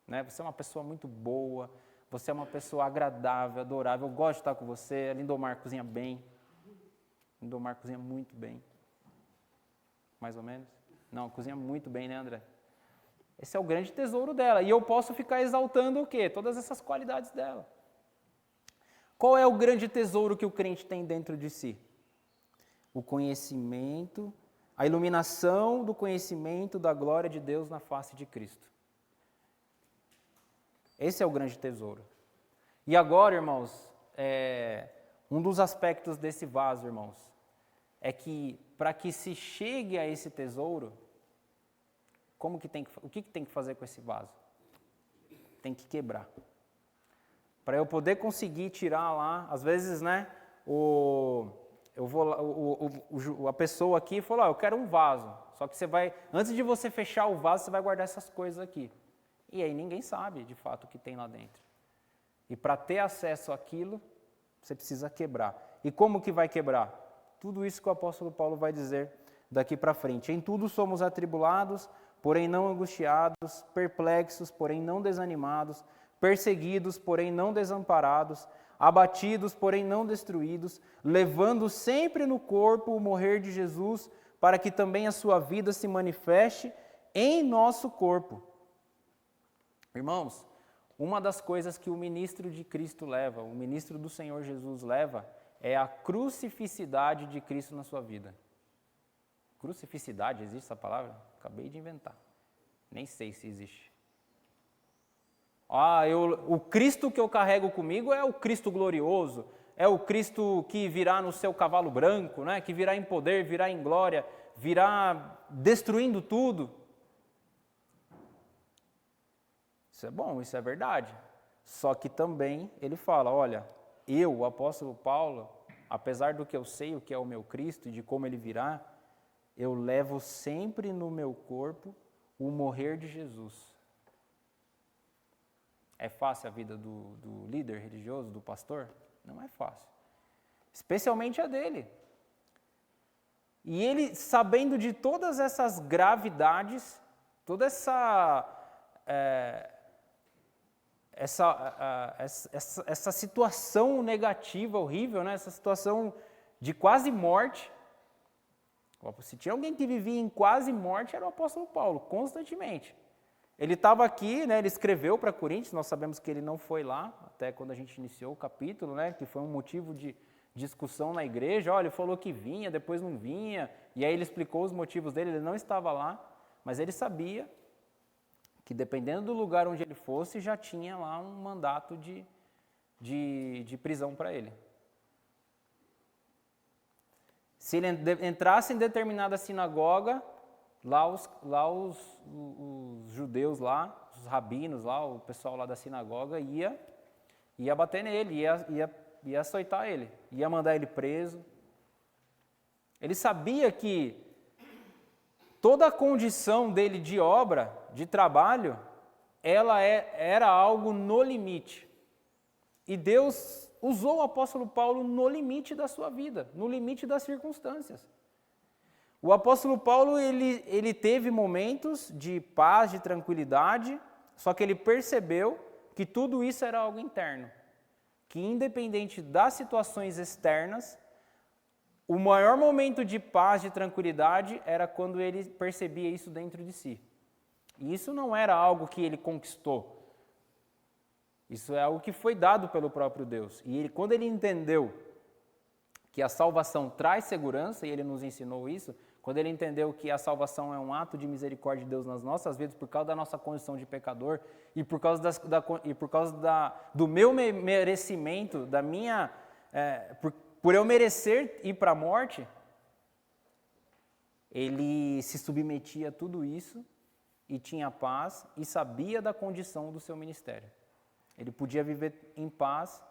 Né? Você é uma pessoa muito boa, você é uma pessoa agradável, adorável, eu gosto de estar com você, a Lindomar cozinha bem. Lindomar cozinha muito bem. Mais ou menos? Não, cozinha muito bem, né, André? Esse é o grande tesouro dela. E eu posso ficar exaltando o quê? Todas essas qualidades dela. Qual é o grande tesouro que o crente tem dentro de si? O conhecimento, a iluminação do conhecimento da glória de Deus na face de Cristo. Esse é o grande tesouro. E agora, irmãos, um dos aspectos desse vaso, irmãos, é que para que se chegue a esse tesouro, o que tem que fazer com esse vaso? Tem que quebrar. Para eu poder conseguir tirar lá, às vezes, né, a pessoa aqui falou, eu quero um vaso. Só que antes de você fechar o vaso, você vai guardar essas coisas aqui. E aí ninguém sabe, de fato, o que tem lá dentro. E para ter acesso àquilo, você precisa quebrar. E como que vai quebrar? Tudo isso que o apóstolo Paulo vai dizer daqui para frente. Em tudo somos atribulados, porém não angustiados, perplexos, porém não desanimados, perseguidos, porém não desamparados, abatidos, porém não destruídos, levando sempre no corpo o morrer de Jesus, para que também a sua vida se manifeste em nosso corpo. Irmãos, uma das coisas que o ministro de Cristo leva, o ministro do Senhor Jesus leva, é a crucificidade de Cristo na sua vida. Crucificidade, existe essa palavra? Acabei de inventar. Nem sei se existe. O Cristo que eu carrego comigo é o Cristo glorioso, é o Cristo que virá no seu cavalo branco, né? Que virá em poder, virá em glória, virá destruindo tudo. Isso é bom, isso é verdade. Só que também ele fala, olha, eu, o apóstolo Paulo, apesar do que eu sei o que é o meu Cristo e de como ele virá, eu levo sempre no meu corpo o morrer de Jesus. É fácil a vida do líder religioso, do pastor? Não é fácil. Especialmente a dele. E ele, sabendo de todas essas gravidades, toda essa situação negativa, horrível, né? Essa situação de quase morte. Se tinha alguém que vivia em quase morte, era o apóstolo Paulo, constantemente. Ele estava aqui, né, ele escreveu para Coríntios, nós sabemos que ele não foi lá, até quando a gente iniciou o capítulo, né, que foi um motivo de discussão na igreja. Olha, ele falou que vinha, depois não vinha, e aí ele explicou os motivos dele, ele não estava lá, mas ele sabia que dependendo do lugar onde ele fosse, já tinha lá um mandato de prisão para ele. Se ele entrasse em determinada sinagoga, lá os judeus lá, os rabinos lá, o pessoal lá da sinagoga ia bater nele, ia açoitar ele, ia mandar ele preso. Ele sabia que toda a condição dele de obra, de trabalho, ela era algo no limite. E Deus usou o apóstolo Paulo no limite da sua vida, no limite das circunstâncias. O apóstolo Paulo, ele teve momentos de paz, de tranquilidade, só que ele percebeu que tudo isso era algo interno. Que independente das situações externas, o maior momento de paz, de tranquilidade, era quando ele percebia isso dentro de si. E isso não era algo que ele conquistou. Isso é algo que foi dado pelo próprio Deus. E quando ele entendeu que a salvação traz segurança, e ele nos ensinou isso, quando ele entendeu que a salvação é um ato de misericórdia de Deus nas nossas vidas, por causa da nossa condição de pecador, e por causa do meu merecimento, da minha... por eu merecer ir para a morte, ele se submetia a tudo isso e tinha paz e sabia da condição do seu ministério. Ele podia viver em paz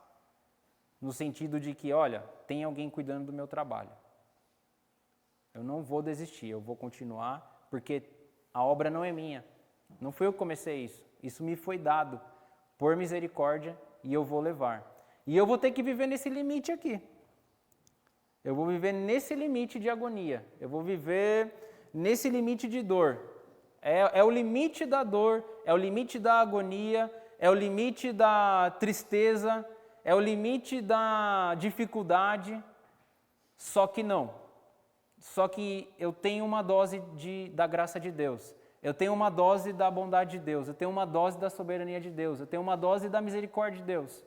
no sentido de que, olha, tem alguém cuidando do meu trabalho. Eu não vou desistir, eu vou continuar, porque a obra não é minha. Não fui eu que comecei isso. Isso me foi dado por misericórdia e eu vou levar. E eu vou ter que viver nesse limite aqui. Eu vou viver nesse limite de agonia. Eu vou viver nesse limite de dor. É o limite da dor, é o limite da agonia, é o limite da tristeza, é o limite da dificuldade. Só que não. Só que eu tenho uma dose da graça de Deus. Eu tenho uma dose da bondade de Deus. Eu tenho uma dose da soberania de Deus. Eu tenho uma dose da misericórdia de Deus.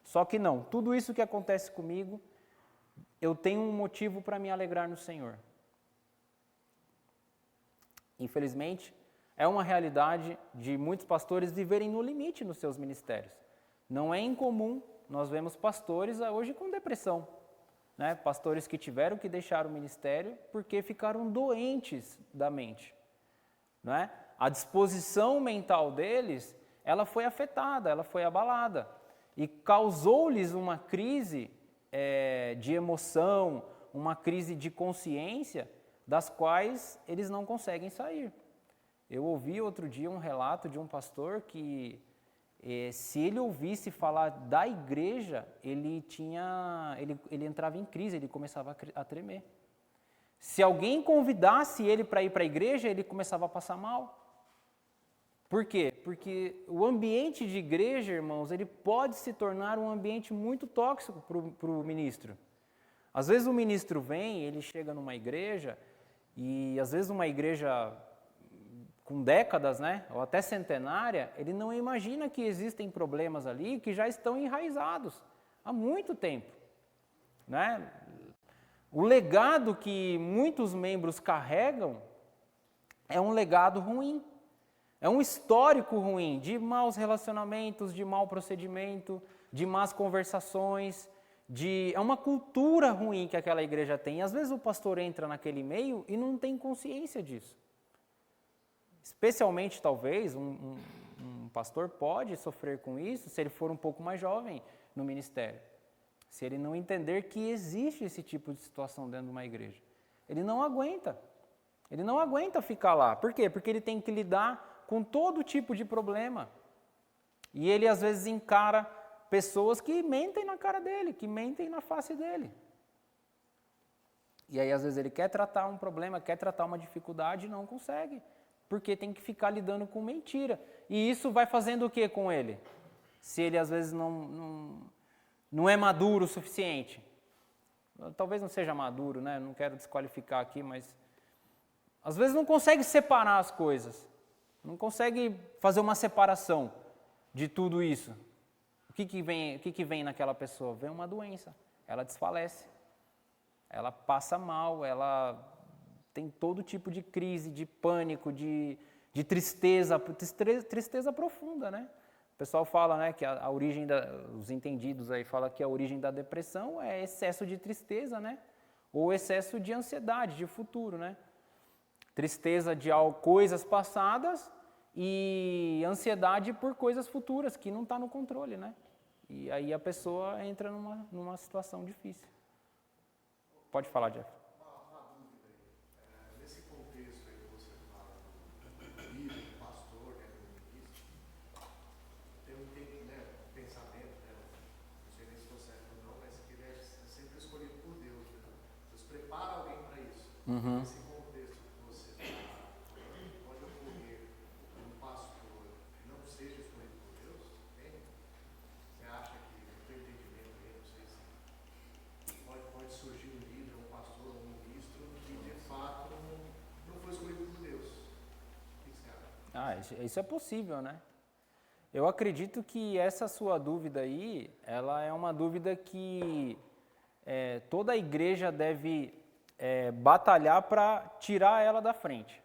Só que não. Tudo isso que acontece comigo, eu tenho um motivo para me alegrar no Senhor. Infelizmente, é uma realidade de muitos pastores viverem no limite nos seus ministérios. Não é incomum, nós vemos pastores hoje com depressão. Né? Pastores que tiveram que deixar o ministério porque ficaram doentes da mente. Não é? A disposição mental deles, ela foi afetada, ela foi abalada. E causou-lhes uma crise de emoção, uma crise de consciência, das quais eles não conseguem sair. Eu ouvi outro dia um relato de um pastor que, se ele ouvisse falar da igreja, ele entrava em crise, ele começava a tremer. Se alguém convidasse ele para ir para a igreja, ele começava a passar mal. Por quê? Porque o ambiente de igreja, irmãos, ele pode se tornar um ambiente muito tóxico para o ministro. Às vezes o ministro vem, ele chega numa igreja, e às vezes uma igreja com décadas, né, ou até centenária, ele não imagina que existem problemas ali que já estão enraizados há muito tempo. Né? O legado que muitos membros carregam é um legado ruim. É um histórico ruim de maus relacionamentos, de mau procedimento, de más conversações, é uma cultura ruim que aquela igreja tem. E às vezes o pastor entra naquele meio e não tem consciência disso. Especialmente, talvez, um pastor pode sofrer com isso se ele for um pouco mais jovem no ministério. Se ele não entender que existe esse tipo de situação dentro de uma igreja. Ele não aguenta. Ele não aguenta ficar lá. Por quê? Porque ele tem que lidar com todo tipo de problema. E ele, às vezes, encara pessoas que mentem na cara dele, que mentem na face dele. E aí, às vezes, ele quer tratar um problema, quer tratar uma dificuldade e não consegue. Porque tem que ficar lidando com mentira. E isso vai fazendo o que com ele? Se ele, às vezes, não é maduro o suficiente. Talvez não seja maduro, né? Não quero desqualificar aqui, mas às vezes não consegue separar as coisas. Não consegue fazer uma separação de tudo isso. O que vem naquela pessoa? Vem uma doença. Ela desfalece. Ela passa mal, ela tem todo tipo de crise, de pânico, de tristeza profunda, né? O pessoal fala, né, que a origem os entendidos aí falam que a origem da depressão é excesso de tristeza, né? Ou excesso de ansiedade, de futuro, né? Tristeza de coisas passadas e ansiedade por coisas futuras que não está no controle, né? E aí a pessoa entra numa situação difícil. Pode falar, Jeff. Uma dúvida aí. Nesse contexto aí que você fala do líder, do pastor, do ministro, tem um pensamento, não sei nem se estou certo ou não, mas que ele é sempre escolhido por Deus. Né? Deus prepara alguém para isso. Nesse contexto que você está, pode ocorrer um pastor que não seja escolhido por Deus? Tem? Você acha que, no teu entendimento aí, não sei se pode surgir um líder, um pastor, um ministro que de fato não foi escolhido por Deus? O que você acha? Isso é possível, né? Eu acredito que essa sua dúvida aí, ela é uma dúvida que toda a igreja deve batalhar para tirar ela da frente,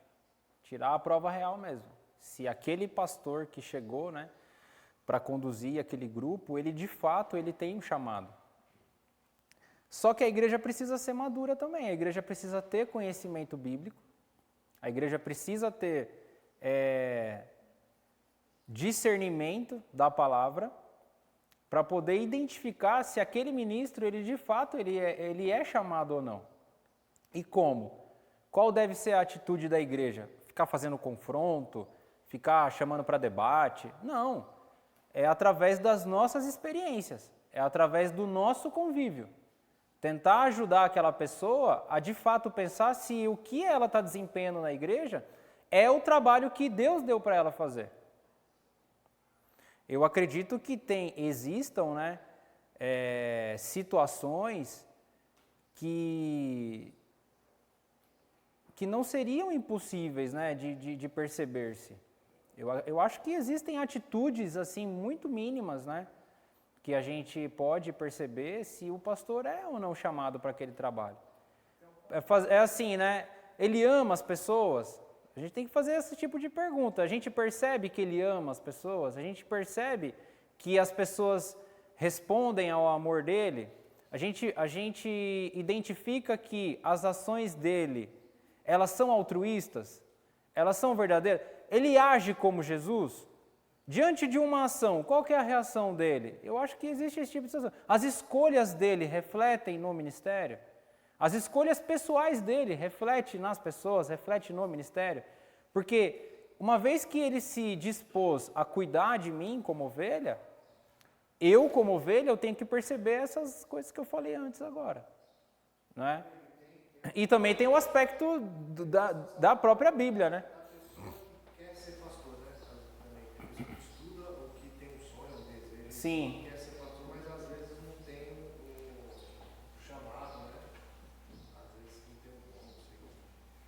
tirar a prova real mesmo. Se aquele pastor que chegou, né, para conduzir aquele grupo, ele de fato tem um chamado. Só que a igreja precisa ser madura também, a igreja precisa ter conhecimento bíblico, a igreja precisa ter discernimento da palavra para poder identificar se aquele ministro, ele de fato, ele é chamado ou não. E como? Qual deve ser a atitude da igreja? Ficar fazendo confronto? Ficar chamando para debate? Não. É através das nossas experiências. É através do nosso convívio. Tentar ajudar aquela pessoa a de fato pensar se o que ela está desempenhando na igreja é o trabalho que Deus deu para ela fazer. Eu acredito que existam, né, situações que não seriam impossíveis, né, de perceber-se. Eu acho que existem atitudes assim muito mínimas, né, que a gente pode perceber se o pastor é ou não chamado para aquele trabalho. É assim, né? Ele ama as pessoas? A gente tem que fazer esse tipo de pergunta. A gente percebe que ele ama as pessoas? A gente percebe que as pessoas respondem ao amor dele? A gente identifica que as ações dele, elas são altruístas? Elas são verdadeiras? Ele age como Jesus? Diante de uma ação, qual que é a reação dele? Eu acho que existe esse tipo de situação. As escolhas dele refletem no ministério? As escolhas pessoais dele refletem nas pessoas, refletem no ministério? Porque uma vez que ele se dispôs a cuidar de mim como ovelha, eu como ovelha, eu tenho que perceber essas coisas que eu falei antes agora. Não é? E também tem o aspecto da própria Bíblia, né? Sim. Quer ser pastor, mas às vezes não tem o chamado, né? Às vezes não tem o conselho.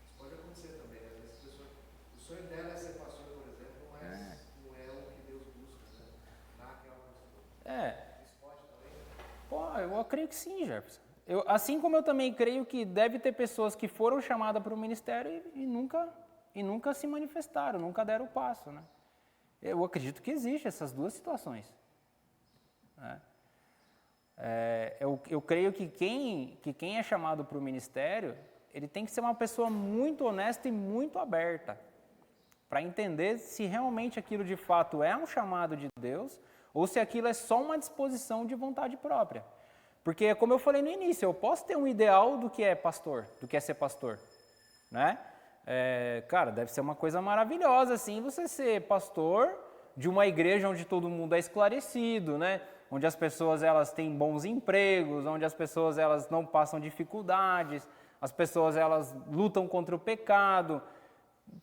Isso pode acontecer também, né? Às vezes a pessoa, o sonho dela é ser pastor, por exemplo, mas não é o que Deus busca, né? Naquela pessoa. Isso pode também? Eu creio que sim, Jefferson. Assim como eu também creio que deve ter pessoas que foram chamadas para o ministério e nunca se manifestaram, nunca deram o passo, né? Eu acredito que existem essas duas situações. Eu creio que quem é chamado para o ministério, ele tem que ser uma pessoa muito honesta e muito aberta, para entender se realmente aquilo de fato é um chamado de Deus, ou se aquilo é só uma disposição de vontade própria. Porque, como eu falei no início, eu posso ter um ideal do que é pastor, do que é ser pastor, né? Cara, deve ser uma coisa maravilhosa, assim, você ser pastor de uma igreja onde todo mundo é esclarecido, né? Onde as pessoas elas têm bons empregos, onde as pessoas elas não passam dificuldades, as pessoas elas lutam contra o pecado.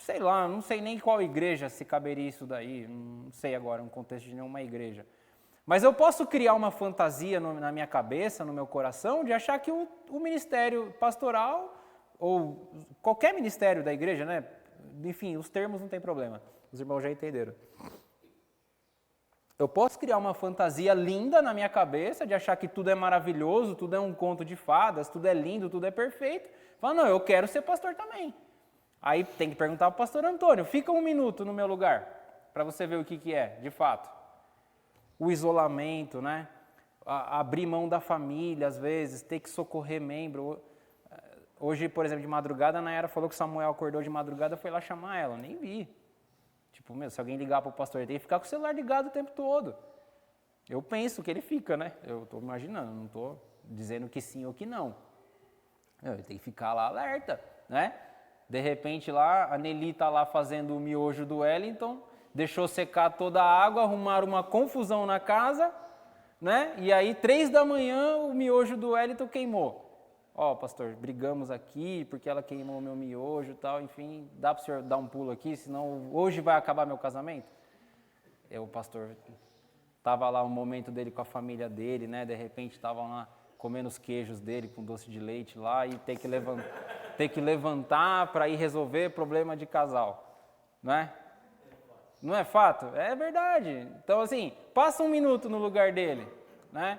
Sei lá, não sei nem qual igreja se caberia isso daí, não sei agora, no contexto de nenhuma igreja. Mas eu posso criar uma fantasia na minha cabeça, no meu coração, de achar que o ministério pastoral, ou qualquer ministério da igreja, né? Enfim, os termos não tem problema, os irmãos já entenderam. Eu posso criar uma fantasia linda na minha cabeça, de achar que tudo é maravilhoso, tudo é um conto de fadas, tudo é lindo, tudo é perfeito. Falar, não, eu quero ser pastor também. Aí tem que perguntar para o pastor Antônio, fica 1 minuto no meu lugar, para você ver o que é, de fato. O isolamento, né? Abrir mão da família, às vezes, ter que socorrer membro. Hoje, por exemplo, de madrugada, a Nayara falou que Samuel acordou de madrugada, foi lá chamar ela, nem vi. Tipo, se alguém ligar para o pastor, ele tem que ficar com o celular ligado o tempo todo. Eu penso que ele fica, né? Eu estou imaginando, não estou dizendo que sim ou que não. Ele tem que ficar lá alerta, né? De repente lá, a Nelly está lá fazendo o miojo do Wellington, deixou secar toda a água, arrumaram uma confusão na casa, né? E aí, 3 da manhã, o miojo do Wellington queimou. Ó, pastor, brigamos aqui porque ela queimou o meu miojo e tal, enfim, dá para o senhor dar um pulo aqui, senão hoje vai acabar meu casamento? O pastor estava lá um momento dele com a família dele, né? De repente estavam lá comendo os queijos dele com doce de leite lá e ter que levantar para ir resolver problema de casal, não é? Não é fato? É verdade. Então, assim, passa 1 minuto no lugar dele, né?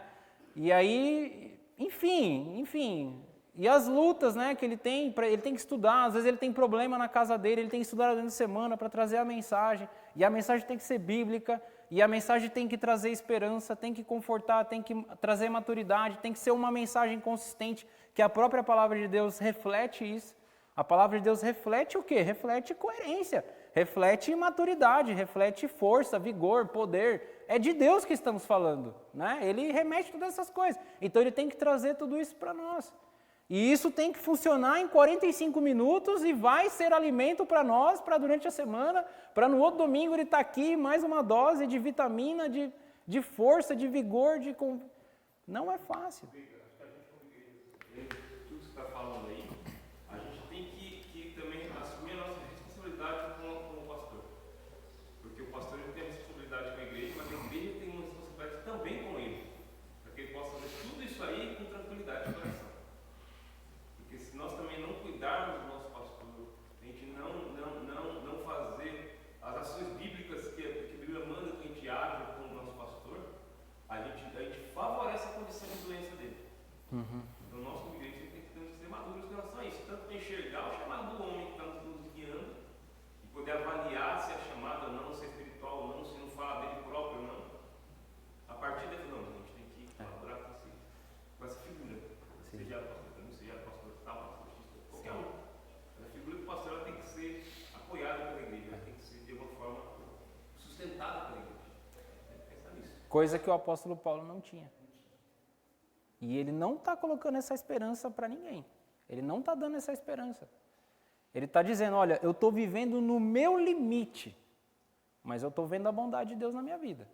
E aí, enfim. E as lutas, né, que ele tem que estudar. Às vezes ele tem problema na casa dele, ele tem que estudar durante a semana para trazer a mensagem. E a mensagem tem que ser bíblica, e a mensagem tem que trazer esperança, tem que confortar, tem que trazer maturidade, tem que ser uma mensagem consistente, que a própria palavra de Deus reflete isso. A palavra de Deus reflete o quê? Reflete coerência, reflete maturidade, reflete força, vigor, poder. É de Deus que estamos falando, né? Ele remete todas essas coisas. Então ele tem que trazer tudo isso para nós. E isso tem que funcionar em 45 minutos e vai ser alimento para nós, para durante a semana, para no outro domingo ele estar aqui, mais uma dose de vitamina, de força, de vigor, Não é fácil. Tudo que você está falando aí, a gente tem que também assumir a nossa responsabilidade com o pastor. Porque o pastor ele tem a responsabilidade com a igreja, mas a igreja tem uma responsabilidade também com ele. Para que ele possa fazer tudo isso aí com tranquilidade de coração. Porque se nós também não cuidarmos do nosso pastor, a gente não fazer as ações bíblicas que a Bíblia manda que a gente haja com o nosso pastor, a gente favorece a condição de doença dele. Então, nós como igreja tem que ser maduros em relação a isso. Tanto para enxergar o chamado do homem que está nos guiando e poder avaliar se é chamado ou não, se é espiritual ou não, se não fala dele próprio ou não. A partir dele, não, a gente tem que colaborar com essa figura. Seja pastor, seja pastor tal, pastor X, qualquer um. A figura do pastor ela tem que ser apoiada pela igreja, ela tem que ser de alguma forma sustentada pela igreja. Pensar nisso. Coisa que o apóstolo Paulo não tinha. E ele não está colocando essa esperança para ninguém. Ele não está dando essa esperança. Ele está dizendo, olha, eu estou vivendo no meu limite, mas eu estou vendo a bondade de Deus na minha vida.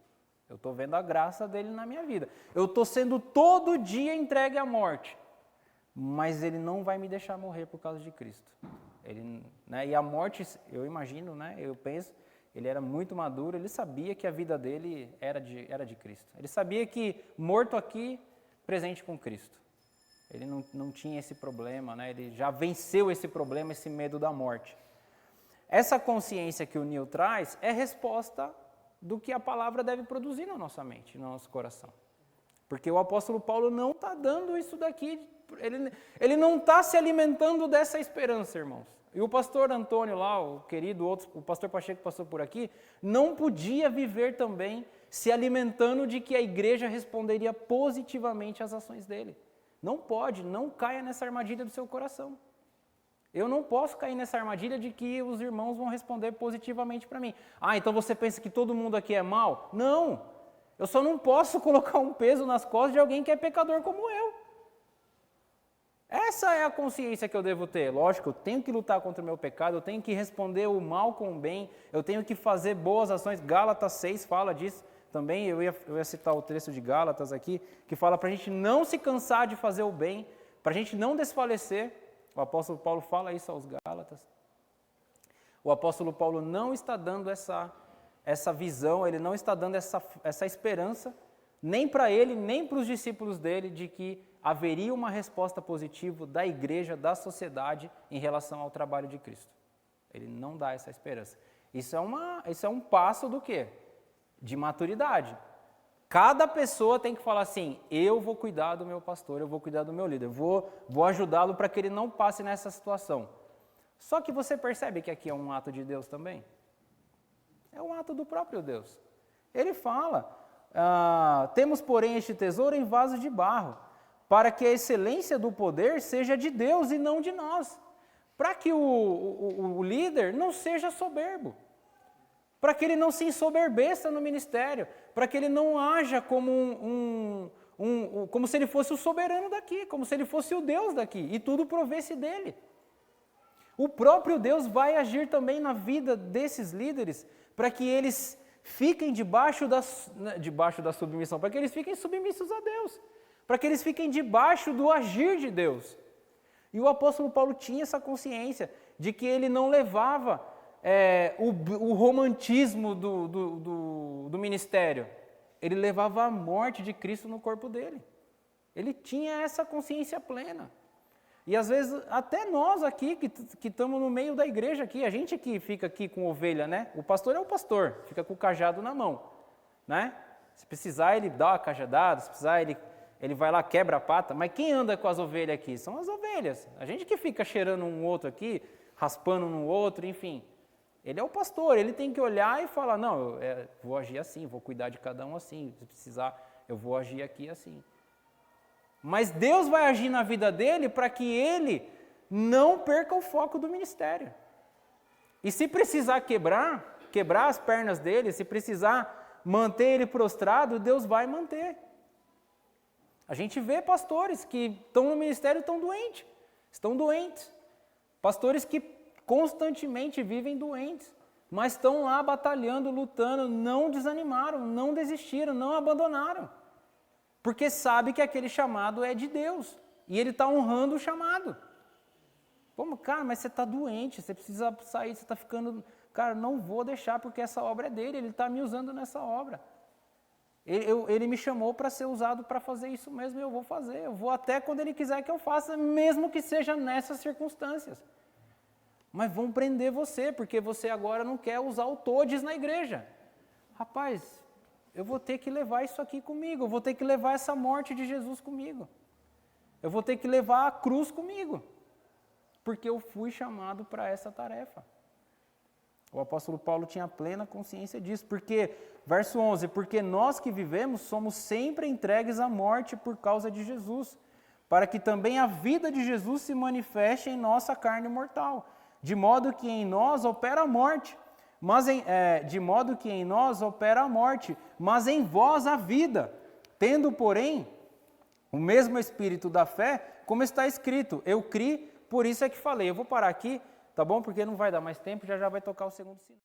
Eu estou vendo a graça dele na minha vida. Eu estou sendo todo dia entregue à morte, mas ele não vai me deixar morrer por causa de Cristo. Ele, né, e a morte, eu imagino, né, eu penso, ele era muito maduro, ele sabia que a vida dele era de Cristo. Ele sabia que morto aqui, presente com Cristo. Ele não tinha esse problema, né? Ele já venceu esse problema, esse medo da morte. Essa consciência que o Neil traz é resposta do que a palavra deve produzir na nossa mente, no nosso coração. Porque o apóstolo Paulo não está dando isso daqui, ele não está se alimentando dessa esperança, irmãos. E o pastor Antônio lá, o querido, o pastor Pacheco passou por aqui, não podia viver também se alimentando de que a igreja responderia positivamente às ações dele. Não pode, não caia nessa armadilha do seu coração. Eu não posso cair nessa armadilha de que os irmãos vão responder positivamente para mim. Ah, então você pensa que todo mundo aqui é mau? Não! Eu só não posso colocar um peso nas costas de alguém que é pecador como eu. Essa é a consciência que eu devo ter. Lógico, eu tenho que lutar contra o meu pecado, eu tenho que responder o mal com o bem, eu tenho que fazer boas ações. Gálatas 6 fala disso também, eu ia citar o texto de Gálatas aqui, que fala para a gente não se cansar de fazer o bem, para a gente não desfalecer. O apóstolo Paulo fala isso aos Gálatas. O apóstolo Paulo não está dando essa visão, ele não está dando essa esperança, nem para ele, nem para os discípulos dele, de que haveria uma resposta positiva da igreja, da sociedade, em relação ao trabalho de Cristo. Ele não dá essa esperança. Isso é um passo do quê? De maturidade. Cada pessoa tem que falar assim, eu vou cuidar do meu pastor, eu vou cuidar do meu líder, vou ajudá-lo para que ele não passe nessa situação. Só que você percebe que aqui é um ato de Deus também? É um ato do próprio Deus. Ele fala, temos porém este tesouro em vaso de barro, para que a excelência do poder seja de Deus e não de nós. Para que o líder não seja soberbo. Para que ele não se ensoberbeça no ministério. Para que ele não haja como como se ele fosse o soberano daqui, como se ele fosse o Deus daqui, e tudo provesse dele. O próprio Deus vai agir também na vida desses líderes, para que eles fiquem debaixo da submissão, para que eles fiquem submissos a Deus, para que eles fiquem debaixo do agir de Deus. E o apóstolo Paulo tinha essa consciência de que ele não levava o romantismo do ministério, ele levava a morte de Cristo no corpo dele. Ele tinha essa consciência plena. E às vezes, até nós aqui, que estamos no meio da igreja aqui, a gente que fica aqui com ovelha, né? O pastor é o pastor, fica com o cajado na mão, né? Se precisar, ele dá uma cajadada, se precisar, ele vai lá, quebra a pata. Mas quem anda com as ovelhas aqui? São as ovelhas. A gente que fica cheirando um outro aqui, raspando no outro, enfim. Ele é o pastor, ele tem que olhar e falar, não, eu vou agir assim, vou cuidar de cada um assim, se precisar, eu vou agir aqui assim. Mas Deus vai agir na vida dele para que ele não perca o foco do ministério. E se precisar quebrar as pernas dele, se precisar manter ele prostrado, Deus vai manter. A gente vê pastores que estão no ministério estão doentes. Pastores que constantemente vivem doentes, mas estão lá batalhando, lutando, não desanimaram, não desistiram, não abandonaram. Porque sabe que aquele chamado é de Deus. E ele está honrando o chamado. Como, cara, mas você está doente, você precisa sair, você está ficando... Cara, não vou deixar porque essa obra é dele, ele está me usando nessa obra. Ele me chamou para ser usado para fazer isso mesmo e eu vou fazer. Eu vou até quando ele quiser que eu faça, mesmo que seja nessas circunstâncias. Mas vão prender você, porque você agora não quer usar o todes na igreja. Rapaz, eu vou ter que levar isso aqui comigo, eu vou ter que levar essa morte de Jesus comigo. Eu vou ter que levar a cruz comigo, porque eu fui chamado para essa tarefa. O apóstolo Paulo tinha plena consciência disso, porque, verso 11, porque nós que vivemos somos sempre entregues à morte por causa de Jesus, para que também a vida de Jesus se manifeste em nossa carne mortal, de modo que em nós opera a morte, mas em vós a vida, tendo, porém, o mesmo espírito da fé, como está escrito, eu criei, por isso é que falei. Eu vou parar aqui, tá bom? Porque não vai dar mais tempo, já vai tocar o segundo sinal.